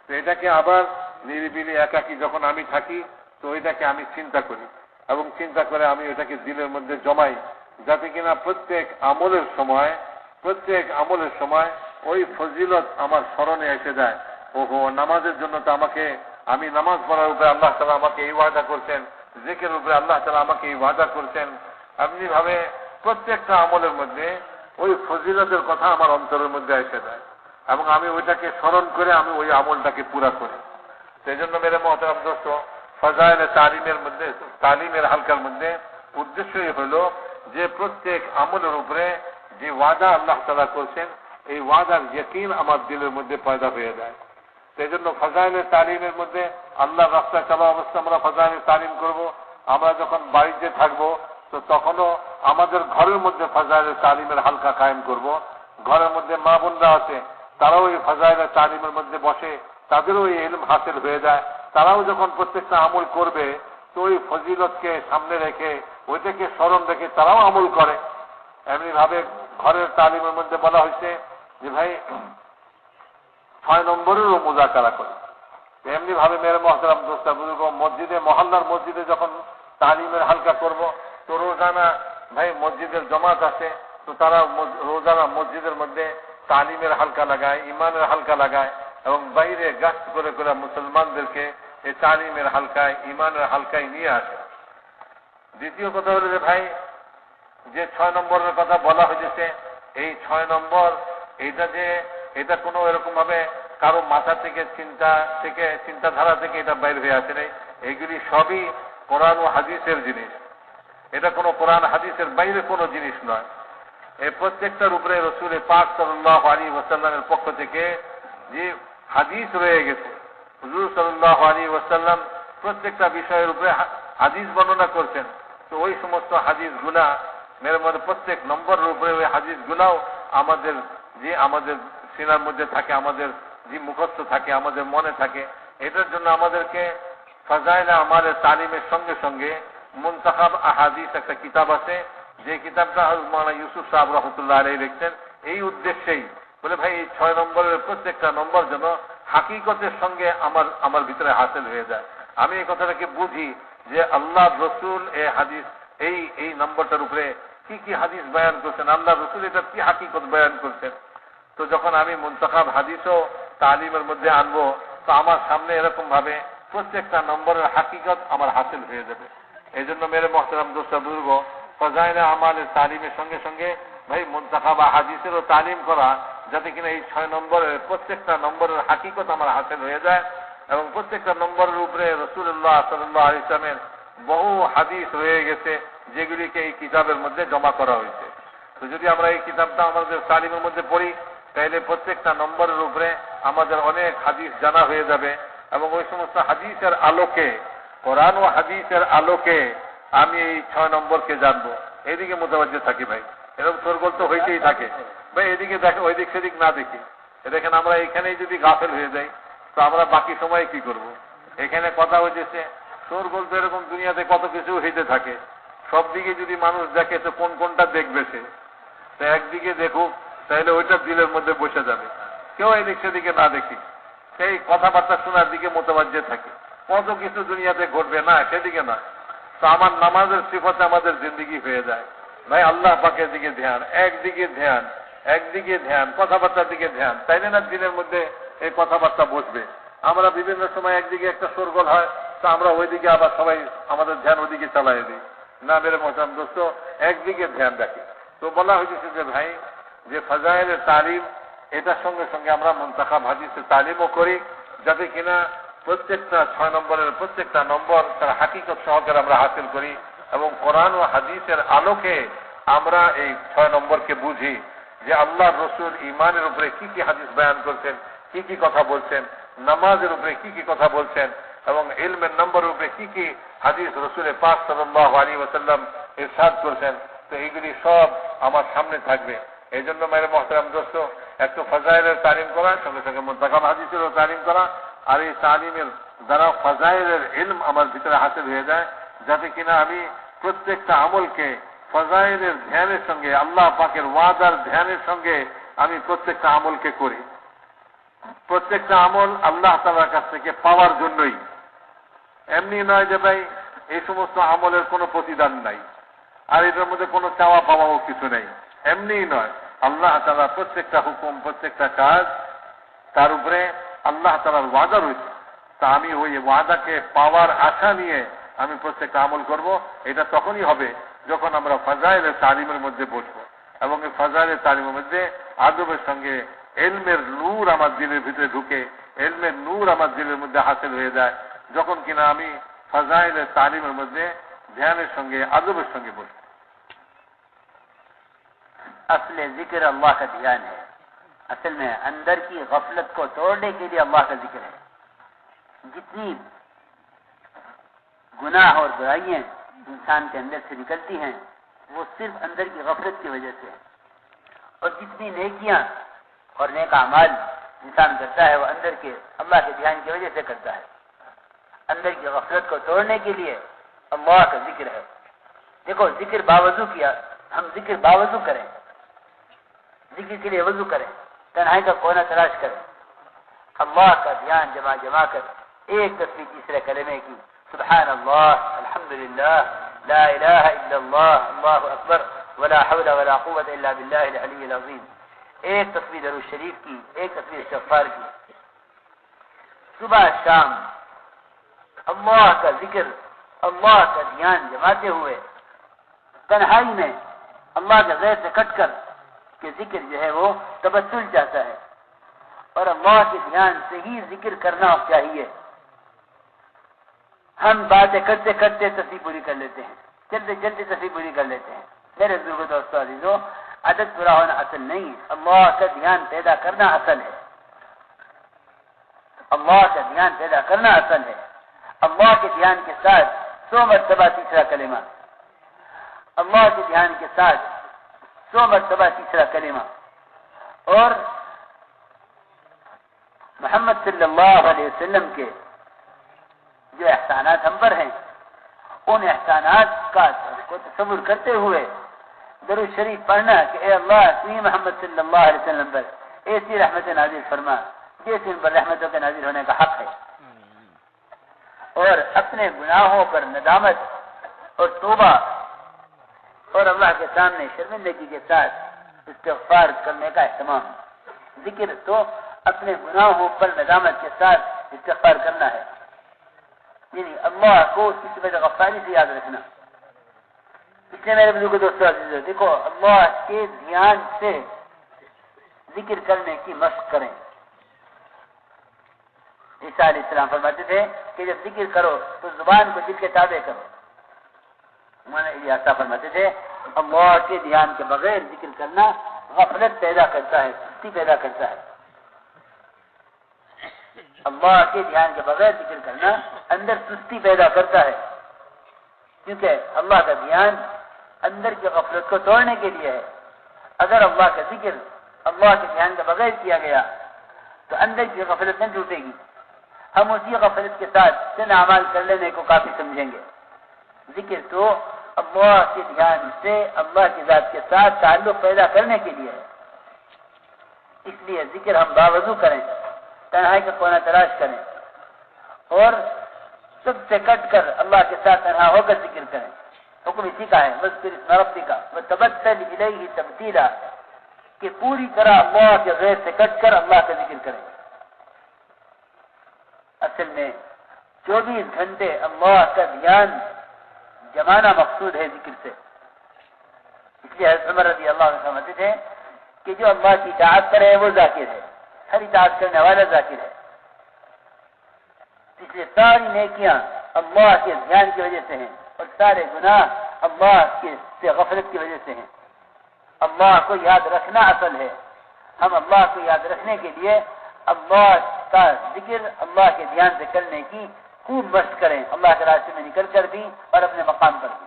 তো এটাকে আবার নিরিবিলি একাকী যখন আমি থাকি, তো ওইটাকে আমি চিন্তা করি, এবং চিন্তা করে আমি ওইটাকে দিলের মধ্যে জমাই, যাতে কিনা প্রত্যেক আমলের সময় ওই ফজিলত আমার স্মরণে এসে যায়। ওহো, নামাজের জন্য তো আমি নামাজ পড়ার উপরে আল্লাহ তাআলা আমাকে এই ওয়াদা করছেন, জিকিরের উপরে আল্লাহ তাআলা আমাকে এই ওয়াদা করছেন। এমনি ভাবে প্রত্যেকটা আমলের মধ্যে ওই ফজিলতের কথা আমার অন্তরের মধ্যে এসে যায়, এবং আমি ওইটাকে স্মরণ করে আমি ওই আমলটাকে পুরা করি। সেই জন্য মেরে মুহতারাম দোস্ত, ফাজাইলে তালিমের হালকার মধ্যে উদ্দেশ্যই হলো যে প্রত্যেক আমলের উপরে যে ওয়াদা আল্লাহ তাআলা করছেন, এই ওয়াদার ইয়াকিন আমার দিলের মধ্যে পয়দা হয়ে যায়। সেই জন্য ফাজাইলের তালিমের মধ্যে আল্লাহর রাস্তায় চলা অবস্থা আমরা ফাজাইলের তালিম করব। আমরা যখন বাড়িতে থাকবো, তো তখনও আমাদের ঘরের মধ্যে ফাজাইলের তালিমের হালকা কায়েম করব। ঘরের মধ্যে মা বোনরা আছে, তারাও এই ফাজাইলের তালিমের মধ্যে বসে, তাদেরও এই ইলম হাসিল হয়ে যায়। তারাও যখন প্রত্যেকটা আমল করবে, তো ওই ফজিলতকে সামনে রেখে, ওইটাকে স্মরণ রেখে তারাও আমল করে। এমনি ভাবে ঘরের তালিমের মধ্যে বলা হয়েছে যে ভাই 6 নম্বরেরও মুযাকারা করে। এমনি ভাবে মেরে মুহতারাম দোস্ত বুজুর্গ, মহল্লার মসজিদে যখন তালিমের হালকা করব, তো রোজানা ভাই মসজিদের জমাত আছে, তো তারা রোজানা মসজিদের মধ্যে তালিমের হালকা লাগায়, ইমানের হালকা লাগায়, এবং বাইরে গাছ করে করে মুসলমানদেরকে এই তালিমের হালকায়, ইমানের হালকায় নিয়ে আসে। দ্বিতীয় কথা হলো যে ভাই, যে 6 নম্বরের কথা বলা হয়েছে, এই 6 নম্বর এটা কোনো এরকম ভাবে কারো মাথা থেকে চিন্তাধারা থেকে এটা বাইরে হয়ে আসে নাই। এইগুলি সবই কোরআন ও হাদিসের জিনিস, এটা কোনো কোরআন হাদিসের বাইরে কোনো জিনিস নয়। এই প্রত্যেকটার উপরে রসুল পাক সাল্লাল্লাহু আলাইহি ওয়াসাল্লামের পক্ষ থেকে যে হাদিস রয়ে গেছে, হুজুর সাল্লাল্লাহু আলাইহি ওয়াসাল্লাম প্রত্যেকটা বিষয়ের উপরে হাদিস বর্ণনা করছেন। তো ওই সমস্ত হাদিসগুলা মেরে মধ্যে প্রত্যেক নম্বরের উপরে ওই হাদিসগুলাও আমাদের সিনার মধ্যে থাকে, আমাদের যে মুখস্থ থাকে, আমাদের মনে থাকে। এটার জন্য আমাদেরকে ফাজাইল আমালের তালিমের সঙ্গে সঙ্গে মুনতাখাব আহাদিস একটা কিতাব আছে, যে কিতাবটা মাওলানা ইউসুফ সাহেব রহমতুল্লাহ আলাইহি লিখছেন এই উদ্দেশ্যেই। বলে ভাই এই 6 নম্বরের প্রত্যেকটা নম্বর যেন হাকিকতের সঙ্গে আমার ভিতরে হাসিল হয়ে যায়। আমি এই কথাটাকে বুঝি যে আল্লাহ রসুল এই হাদিস এই নম্বরটার উপরে কি কি হাদিস বয়ান করছেন, আল্লাহ রসুল এটা কি হাকিকত বয়ান করছেন। তো যখন আমি মুনতাখাব হাদিসও তালিমের মধ্যে আনবো, তো আমার সামনে এরকম ভাবে প্রত্যেকটা নম্বরের হাকিকত আমার হাসিল হয়ে যাবে। এই জন্য মেরে মোহতারাম দোস্ত বুজুর্গ, ফাজাইল আমালের তালিমের সঙ্গে সঙ্গে ভাই মুনতাখাব হাদিসেরও তালিম করা, যাতে কিনা এই 6 নম্বরের প্রত্যেকটা নম্বরের হাকিকত আমার হাসিল হয়ে যায়। এবং প্রত্যেকটা নম্বরের উপরে রাসূলুল্লাহ সাল্লাল্লাহু আলাইহি ওয়াসাল্লামের বহু হাদিস রয়ে গেছে, যেগুলিকে এই কিতাবের মধ্যে জমা করা হয়েছে। তো যদি আমরা এই কিতাবটা আমাদের তালিমের মধ্যে পড়ি, তাহলে প্রত্যেকটা নম্বরের উপরে আমাদের অনেক হাদিস জানা হয়ে যাবে। এবং ওই সমস্ত হাদিসের আলোকে, কোরআন ও হাদিসের আলোকে আমি এই 6 নম্বরকে জানবো। এইদিকে মোতাবাজ্জে থাকি ভাই, এরকম শোরগোল তো হইতেই থাকে ভাই, এদিকে দেখে ওই দিক সেদিক না দেখি। দেখেন আমরা এখানেই যদি গাফেল হয়ে যাই, তো আমরা বাকি সময় কি করব? এখানে কথা হইতেছে, শোরগোল তো এরকম দুনিয়াতে কত কিছু হইতে থাকে। সব দিকে যদি মানুষ দেখে, তো কোনটা দেখবে সে? তো একদিকে দেখুক, তাহলে ওইটা দিলের মধ্যে বসে যাবে। কেউ এদিক সেদিকে না দেখি, সেই কথাবার্তা শোনার দিকে মোতাবাজ্জে থাকে। কত কিছু দুনিয়াতে ঘটবে না, সেদিকে না। তো আমার নামাজের সিফতে আমাদের জিন্দিগি হয়ে যায় ভাই আল্লাহ পাকের দিকে ধ্যান, একদিকে ধ্যান, কথাবার্তার দিকে ধ্যান, তাইলে না দিনের মধ্যে এই কথাবার্তা বসবে। আমরা বিভিন্ন সময় একদিকে একটা শোরগোল হয়, তো আমরা ওইদিকে আবার সবাই আমাদের ধ্যান ওইদিকে চালাই দিই। না মেরে মোহতারাম দোস্ত, একদিকে ধ্যান রাখি। তো বলা হয়েছে যে ভাই, যে ফাজাইলের তালিম, এটার সঙ্গে সঙ্গে আমরা মুনতাখাব হাদিসের তালিমও করি, যাতে কিনা প্রত্যেকটা 6 নম্বরের প্রত্যেকটা নম্বর তার হাকিকত সহকারে আমরা হাসিল করি। এবং কোরআন ও হাদিসের আলোকে আমরা এই 6 নম্বরকে বুঝি যে আল্লাহ রসুল ইমানের উপরে কি কি হাদিস বয়ান করছেন, কি কি কথা বলছেন, নামাজের উপরে কি কি কথা বলছেন, এবং ইলমের নম্বরের উপরে কি কি হাদিস রসুল পাক সাল্লাল্লাহু আলাইহি ওয়াসাল্লাম ইরশাদ করছেন। তো এইগুলি সব আমার সামনে থাকবে। এই জন্য মেরে মোহতারাম দোস্ত, একটু ফাজাইলের তালিম করা, সঙ্গে সঙ্গে মুনতাখাব হাদিসেরও তালিম করা, আর এই তালিমের দ্বারা ফাজাইলের ইলম আমার ভিতরে হাসিল হয়ে যায়, যাতে কিনা আমি প্রত্যেকটা আমলকে ফাজাইলের ধ্যানের সঙ্গে, আল্লাহ পাকের ওয়াদার ধ্যানের সঙ্গে আমি প্রত্যেকটা আমলকে করি। প্রত্যেকটা আমল আল্লাহ তাআলার কাছ থেকে পাওয়ার জন্যই, এমনি নয় যে ভাই এই সমস্ত আমলের কোনো প্রতিদান নাই, আর এটার মধ্যে কোনো চাওয়া পাওয়াও কিছু নেই, এমনিই নয়। আল্লাহ তাআলা প্রত্যেকটা হুকুম, প্রত্যেকটা কাজ, তার উপরে আল্লাহ তাআলার ওয়াদা রয়েছে। তা আমি ওই ওয়াদাকে পাওয়ার আশা নিয়ে আমি প্রত্যেকটা আমল করব। এটা তখনই হবে যখন আমরা ফাজাইলের তালিমের মধ্যে বসবো, এবং এই ফাজাইলের তালিমের মধ্যে আদবের সঙ্গে ইলমের নূর আমার দিলের ভিতরে ঢুকে, ইলমের নূর আমার দিলের মধ্যে হাসিল হয়ে যায়, যখন কিনা আমি ফাজাইলের তালিমের মধ্যে ধ্যানের সঙ্গে আদবের সঙ্গে বসবো। असल जिक्र अल्लाह का ध्यान है। असल में अंदर की गफलत को तोड़ने के लिए अल्लाह का जिक्र है। जितनी गुनाह और बुराइयां इंसान के अंदर से निकलती हैं, वो सिर्फ अंदर की गफलत की वजह से है। और जितनी नेकियां और नेक अमाल इंसान करता है, वो अंदर के अल्लाह के ध्यान की वजह से करता है। अंदर की गफलत को तोड़ने के लिए अल्लाह का जिक्र है। देखो, जिक्र बावजू किया, हम जिक्र बावजू करें, जिक्र के लिए वजू करें, तन्हाई का कोना तलाश करें, अल्लाह का ध्यान जमा कर एक तस्बीह तीसरे कलमे की, सुभान अल्लाह, अल्हम्दुलिल्लाह, ला इलाहा इल्लल्लाह, अल्लाहु अकबर, वला हौला वला कुव्वता इल्ला बिल्लाहिल अलिय्यिल अज़ीम। एक तस्बीह दरूद शरीफ की, एक तस्बीह इस्तिग़फ़ार की, सुबह शाम अल्लाह का जिक्र, अल्लाह का ध्यान जमाते हुए तन्हाई में अल्लाह के गैर से कटकर कि जिक्र जो है वो तबत्तुल चाहता है, और अल्लाह के ध्यान से ही जिक्र करना चाहिए। हम बातें करते करते तस्बीह पूरी कर लेते हैं, चलते चलते तस्बीह पूरी कर लेते हैं। मेरे बुजुर्गों दोस्तों अजीजों, عدد پورا ہونا اصل نہیں ہے. اللہ کا دھیان پیدا کرنا اصل ہے. اللہ کا دھیان پیدا کرنا اصل ہے. اللہ کے دھیان کے ساتھ 100 مرتبہ تیسرا کلمہ, اللہ کے دھیان کے ساتھ 100 مرتبہ تیسرا کلمہ, اور محمد صلی اللہ علیہ وسلم کے جو احسانات ہم پر ہیں ان احسانات کا کو تصور کرتے ہوئے درود شریف پڑھنا کہ اے اللہ تو ہی محمد صلی اللہ علیہ وسلم پر ایسی رحمت نازل فرما جیسے ان پر رحمتوں کے نازل ہونے کا حق ہے, اور اپنے گناہوں پر ندامت اور توبہ اور اللہ کے سامنے شرمندگی کے ساتھ استغفار کرنے کا اہتمام. ذکر تو اپنے گناہوں پر ندامت کے ساتھ استغفار کرنا ہے, یعنی اللہ کو اس کی صفت غفاری سے یاد رکھنا. اس لیے میرے بزرگ دوستوں عزیزو, دیکھو اللہ کے دھیان سے ذکر کرنے کی مشق کریں. عیسیٰ علیہ السلام فرماتے تھے کہ جب ذکر کرو تو زبان کو دل کے تابع کرو. ایسا فرماتے تھے اللہ کے دھیان کے بغیر ذکر کرنا غفلت پیدا کرتا ہے, سستی پیدا کرتا ہے. اللہ کے دھیان کے بغیر ذکر کرنا اندر سستی پیدا کرتا ہے, کیونکہ اللہ کا دھیان اندر کی غفلت کو توڑنے کے لیے ہے. اگر اللہ کا ذکر اللہ کے دھیان کے بغیر کیا گیا تو اندر کی غفلت نہیں ٹوٹے گی. ہم اسی غفلت کے ساتھ چند اعمال کر لینے کو کافی سمجھیں گے. ذکر تو اللہ کے دھیان سے اللہ کی ذات کے ساتھ تعلق پیدا کرنے کے لیے ہے. اس لیے ذکر ہم باوضو کریں, تنہائی کا کونا تلاش کریں, اور سب سے کٹ کر اللہ کے ساتھ تنہا ہو کر ذکر کریں. حکم اسی کا ہے وذکر اسم ربک وتبتل الیہ تبتیلا, کہ پوری طرح اللہ کے غیر سے کٹ کر اللہ کا ذکر کریں. اصل میں 24 گھنٹے اللہ کا دھیان جمانا مقصود ہے ذکر سے. اس لیے حضرت عمر رضی اللہ عنہ فرماتے تھے کہ جو اللہ کی اطاعت کرے وہ ذاکر ہے, ہر اطاعت کرنے والا ذاکر ہے. اس لیے ساری نیکیاں اللہ کے دھیان کی وجہ سے ہیں اور سارے گناہ اللہ سے غفلت کی وجہ سے ہیں. اللہ کو یاد رکھنا اصل ہے. ہم اللہ کو یاد رکھنے کے لیے اللہ کا ذکر اللہ کے دھیان سے کرنے کی خوب مشق کریں, اللہ کے راستے میں نکل کر بھی اور اپنے مقام پر بھی.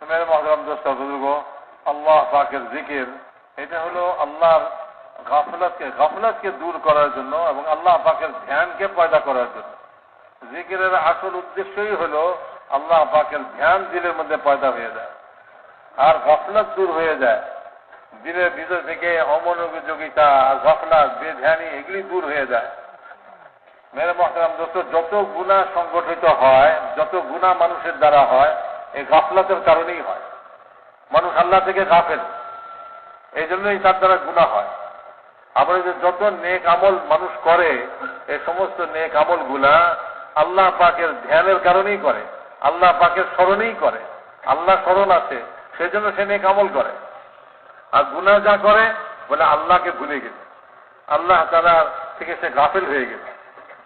تو میرے محترم دوست بزرگوں, আল্লাহ পাকের জিকির এটা হলো আল্লাহর গাফলাতকে দূর করার জন্য এবং আল্লাহ পাকের ধ্যানকে পয়দা করার জন্য. জিকিরের আসল উদ্দেশ্যই হলো আল্লাহ পাকের ধ্যান দিলের মধ্যে পয়দা হয়ে যায় আর গাফলাত দূর হয়ে যায়. দিলের ভিতর থেকে অমনোযোগিতা আর গাফলাত বেধ্যানি এগুলি দূর হয়ে যায়. মেরে মহতারাম দোস্ত, যত গুনাহ সংগঠিত হয়, যত গুনাহ মানুষের দ্বারা হয়, এই গাফলাতের কারণেই হয়. মানুষ আল্লাহ থেকে গাফেল, এই জন্যই তার দ্বারা গুনাহ হয়. আবার যত নেক আমল মানুষ করে, এই সমস্ত নেক আমলগুলা আল্লাহ পাকের ধ্যানের কারণেই করে, আল্লাহ পাকের স্মরণেই করে. আল্লাহ স্মরণ আছে সেজন্য সে নেক আমল করে. আর গুনাহ যা করে বলে আল্লাহকে ভুলে গেছে, আল্লাহ তাআলা থেকে সে গাফেল হয়ে গেছে.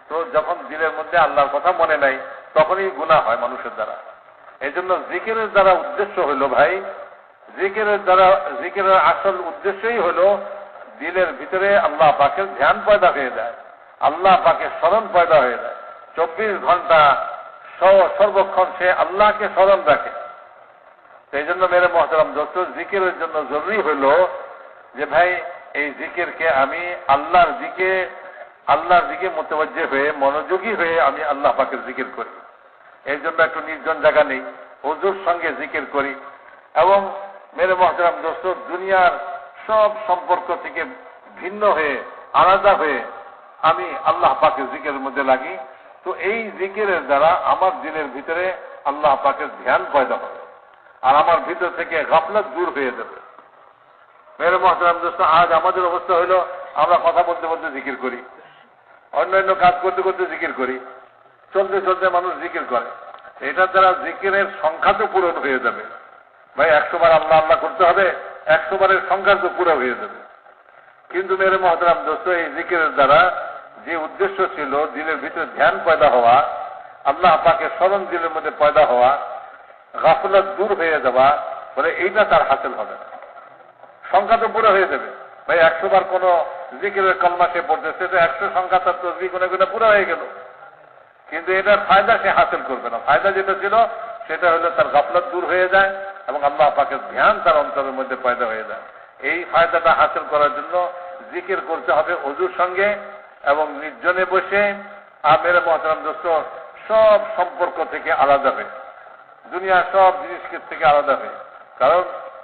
তো যখন দিলের মধ্যে আল্লাহর কথা মনে নাই তখনই গুনাহ হয় মানুষের দ্বারা. এই জন্য জিকিরের দ্বারা উদ্দেশ্য হলো ভাই, জিকিরের আসল উদ্দেশ্যই হলো দিলের ভিতরে আল্লাহ পাকের ধ্যান পয়দা হয়ে যায়, আল্লাহ পাকের স্মরণ পয়দা হয়ে যায়. 24 ঘন্টা সর্বক্ষণ সে আল্লাহকে স্মরণ রাখে. সেই জন্য মেরে মহতারাম দোস্ত, জিকিরের জন্য জরুরি হলো যে ভাই এই জিকিরকে আমি আল্লাহর দিকে মুতাওয়াজ্জিহ হয়ে মনোযোগী হয়ে আমি আল্লাহ পাকের জিকির করি. এই জন্য একটু নির্জন জায়গা নেই, হুজুর সঙ্গে জিকির করি. এবং মেরে মহতারাম দোস্ত, দুনিয়ার সব সম্পর্ক থেকে ভিন্ন হয়ে আলাদা হয়ে আমি আল্লাহ পাকের জিকিরের মধ্যে লাগি. তো এই জিকিরের দ্বারা আমার দিলের ভিতরে আল্লাহ পাকের ধ্যান পয়দা হবে আর আমার ভিতর থেকে গাফলাত দূর হয়ে যাবে. মেরে মহতারাম দোস্ত, আজ আমাদের অবস্থা হলো আমরা কথা বলতে বলতে জিকির করি, অন্যান্য কাজ করতে করতে জিকির করি, চলতে চলতে মানুষ জিকির করে. এটার দ্বারা জিকিরের সংখ্যা তো পূরণ হয়ে যাবে ভাই. 100 বার আল্লাহ আল্লাহ করতে হবে, 100 বারের সংখ্যা তো পুরো হয়ে যাবে. কিন্তু মেরে মহতারাম দোস্ত, এই জিকিরের দ্বারা যে উদ্দেশ্য ছিল দিলের ভিতরে ধ্যান পয়দা হওয়া, আল্লাহ পাকের স্মরণ দিলের মধ্যে পয়দা হওয়া, গাফলাত দূর হয়ে যাওয়া, বলে এইটা তার হাসিল হবে না. সংখ্যা তো পুরো হয়ে যাবে। ভাই 100 বার কোন জিকিরের কলমা সে পড়তেছে, তো 100 সংখ্যা তার তসবিহ গুনে গুনে পুরো হয়ে গেল, কিন্তু এটার ফায়দা সে হাসিল করবে না। ফায়দা যেটা ছিল সেটা হলো তার গাফলত দূর হয়ে যায় এবং আল্লাহ পাকের ধ্যান তার অন্তরের মধ্যে পয়দা হয়ে যায়। এই ফায়দাটা হাসিল করার জন্য জিকির করতে হবে ওযুর সঙ্গে এবং নির্জনে বসে। আর মেরে মহতারাম দোস্ত, সব সম্পর্ক থেকে আলাদা হয়ে, দুনিয়ার সব জিনিস থেকে আলাদা হয়ে। কারণ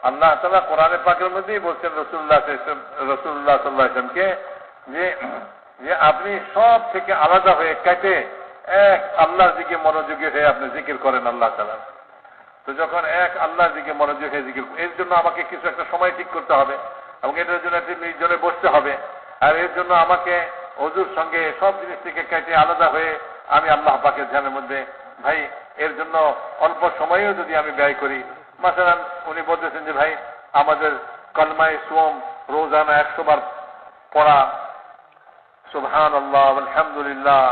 আল্লাহ তাআলা কোরআনে পাকের মধ্যেই বলছেন রাসূলুল্লাহ সাল্লাল্লাহু আলাইহি ওয়াসাল্লামকে যে আপনি সব থেকে আলাদা হয়ে কেটে এক আল্লাহর দিকে মনোযোগী হয়ে আপনি জিকির করেন আল্লাহ তাআলা। তো যখন এক আল্লাহর দিকে মনোযোগী হয়ে জিকির, এর জন্য আমাকে কিছু একটা সময় ঠিক করতে হবে এবং এটার জন্য একটি নির্জনে বসতে হবে। আর এর জন্য আমাকে ওযুর সঙ্গে সব জিনিস থেকে কেটে আলাদা হয়ে আমি আল্লাহ পাকের ধ্যানের মধ্যে, ভাই এর জন্য অল্প সময়েও যদি আমি ব্যয় করি, মাসালান উনি বলতেছেন যে ভাই আমাদের কলমায়ে সোম রোজানা 100 বার পড়া, সুবহানাল্লাহ আলহামদুলিল্লাহ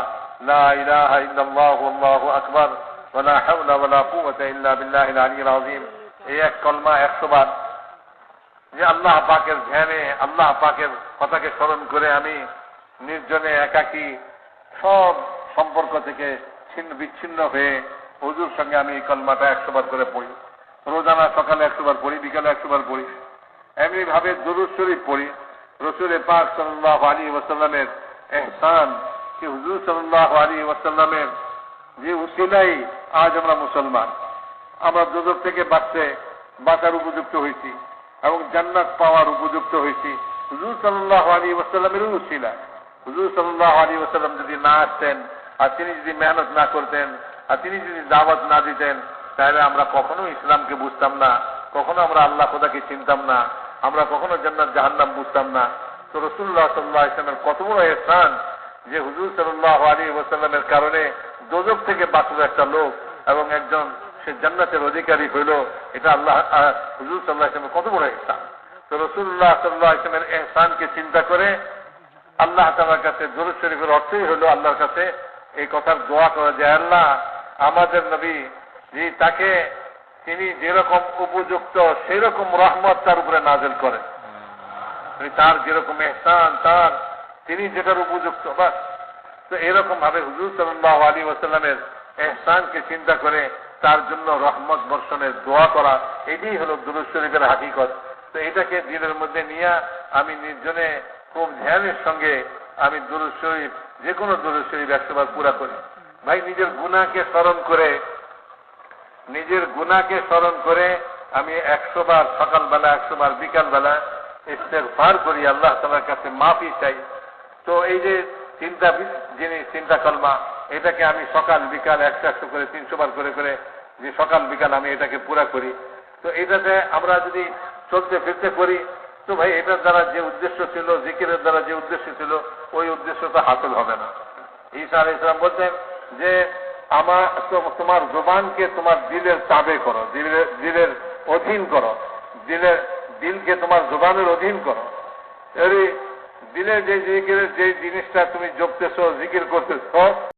লা ইলাহা ইল্লাল্লাহ আল্লাহু আকবার ওয়া লা হাওলা ওয়া লা কুওয়াতা ইল্লা বিল্লাহিল আলিয়্যিল আযীম, এই এক কলমা 100 বার, যে আল্লাহ পাকের ধ্যানে আল্লাহ পাকের কথাকে স্মরণ করে আমি নির্জনে একাকী সব সম্পর্ক থেকে বিচ্ছিন্ন হয়ে হুজুর সঙ্গে আমি এই কলমাটা 100 বার করে পড়ি। রোজানা সকালে 100 বার পড়ি, বিকালে 100 বার পড়ি। এমনি ভাবে দুরূদ শরীফ পড়ি। রাসূল পাক সাল্লাল্লাহু আলাইহি ওয়াসাল্লামের ইহসান, কি হুজুর সাল্লাল্লাহু আলাইহি ওয়াসাল্লামের যে উসিলায় আজ আমরা মুসলমান, আমরা দোজখ থেকে বাঁচার উপযুক্ত হয়েছি এবং জান্নাত পাওয়ার উপযুক্ত হয়েছি হুজুর সাল্লাল্লাহু আলাইহি ওয়াসাল্লামের উসিলা। হুজুর সাল্লাল্লাহু আলাইহি ওয়াসাল্লাম যদি না আসতেন আর তিনি যদি মেহনত না করতেন আর তিনি যদি দাওয়াত না দিতেন, তাহলে আমরা কখনো ইসলামকে বুঝতাম না, কখনো আমরা আল্লাহ খোদাকে চিনতাম না, আমরা কখনো জান্নাত জাহান্নাম বুঝতাম না। তো রাসূলুল্লাহ সাল্লাল্লাহু আলাইহি ওয়াসাল্লামের কত বড় ইহসান যে হুজুর সাল্লাল্লাহু আলাইহি ওয়াসাল্লামের কারণে দোজখ থেকে বাঁচল একটা লোক এবং একজন সে জান্নাতের অধিকারী হইল। এটা আল্লাহ হুজুর সাল্লাল্লাহু আলাইহি ওয়াসাল্লামের কত বড় ইহসান। তো রাসূলুল্লাহ সাল্লাল্লাহু আলাইহি ওয়াসাল্লামের ইহসানকে চিন্তা করে আল্লাহ তাআলার কাছে দরুদ শরীফের অর্থই হলো আল্লাহর কাছে এই কথার দোয়া করা যায়, আল্লাহ আমাদের নবী যে তাকে তিনি যেরকম উপযুক্ত সেই রকম রহমত তার উপরে নাযিল করেন, তার যেরকম ইহসান তার তিনি যেটার উপযুক্ত বাস। তো এরকম ভাবে হুজুর সাল্লাল্লাহু আলাইহি ওয়াসাল্লামের ইহসানকে চিন্তা করে তার জন্য রহমত বর্ষণের দোয়া করা, এটাই হলো দুরূদ শরীফের হাকিকত। তো এটাকে দিলের মধ্যে নিয়ে আমি নির্জনে খুব ধ্যানের সঙ্গে আমি দুরূদ শরীফ, যে কোনো দুরূদ শরীফ 100 বার পুরা করি। ভাই নিজের গুনাহকে স্মরণ করে আমি 100 বার সকালবেলা 100 বার বিকালবেলা ইস্তেগফার করি, আল্লাহ তাআলার কাছে মাফি চাই। তো এই যে চিন্তা কলমা, এটাকে আমি সকাল বিকাল 100 করে 300 বার করে করে যে সকাল বিকাল আমি এটাকে পুরা করি। তো এটাতে আমরা যদি চলতে ফিরতে করি, তো ভাই এটার দ্বারা যে উদ্দেশ্য ছিল, জিকিরের দ্বারা যে উদ্দেশ্য ছিল, ওই উদ্দেশ্যটা হাসিল হবে না। ঈসা আলাইহিস সালাম বলতেন যে তোমার জবানকে তোমার দিলের তাবে করো, দিলের অধীন করো, দিলকে তোমার জবানের অধীন করো। দিলের যে জিকিরের যে জিনিসটা তুমি জপতেছো, জিকির করতেছো,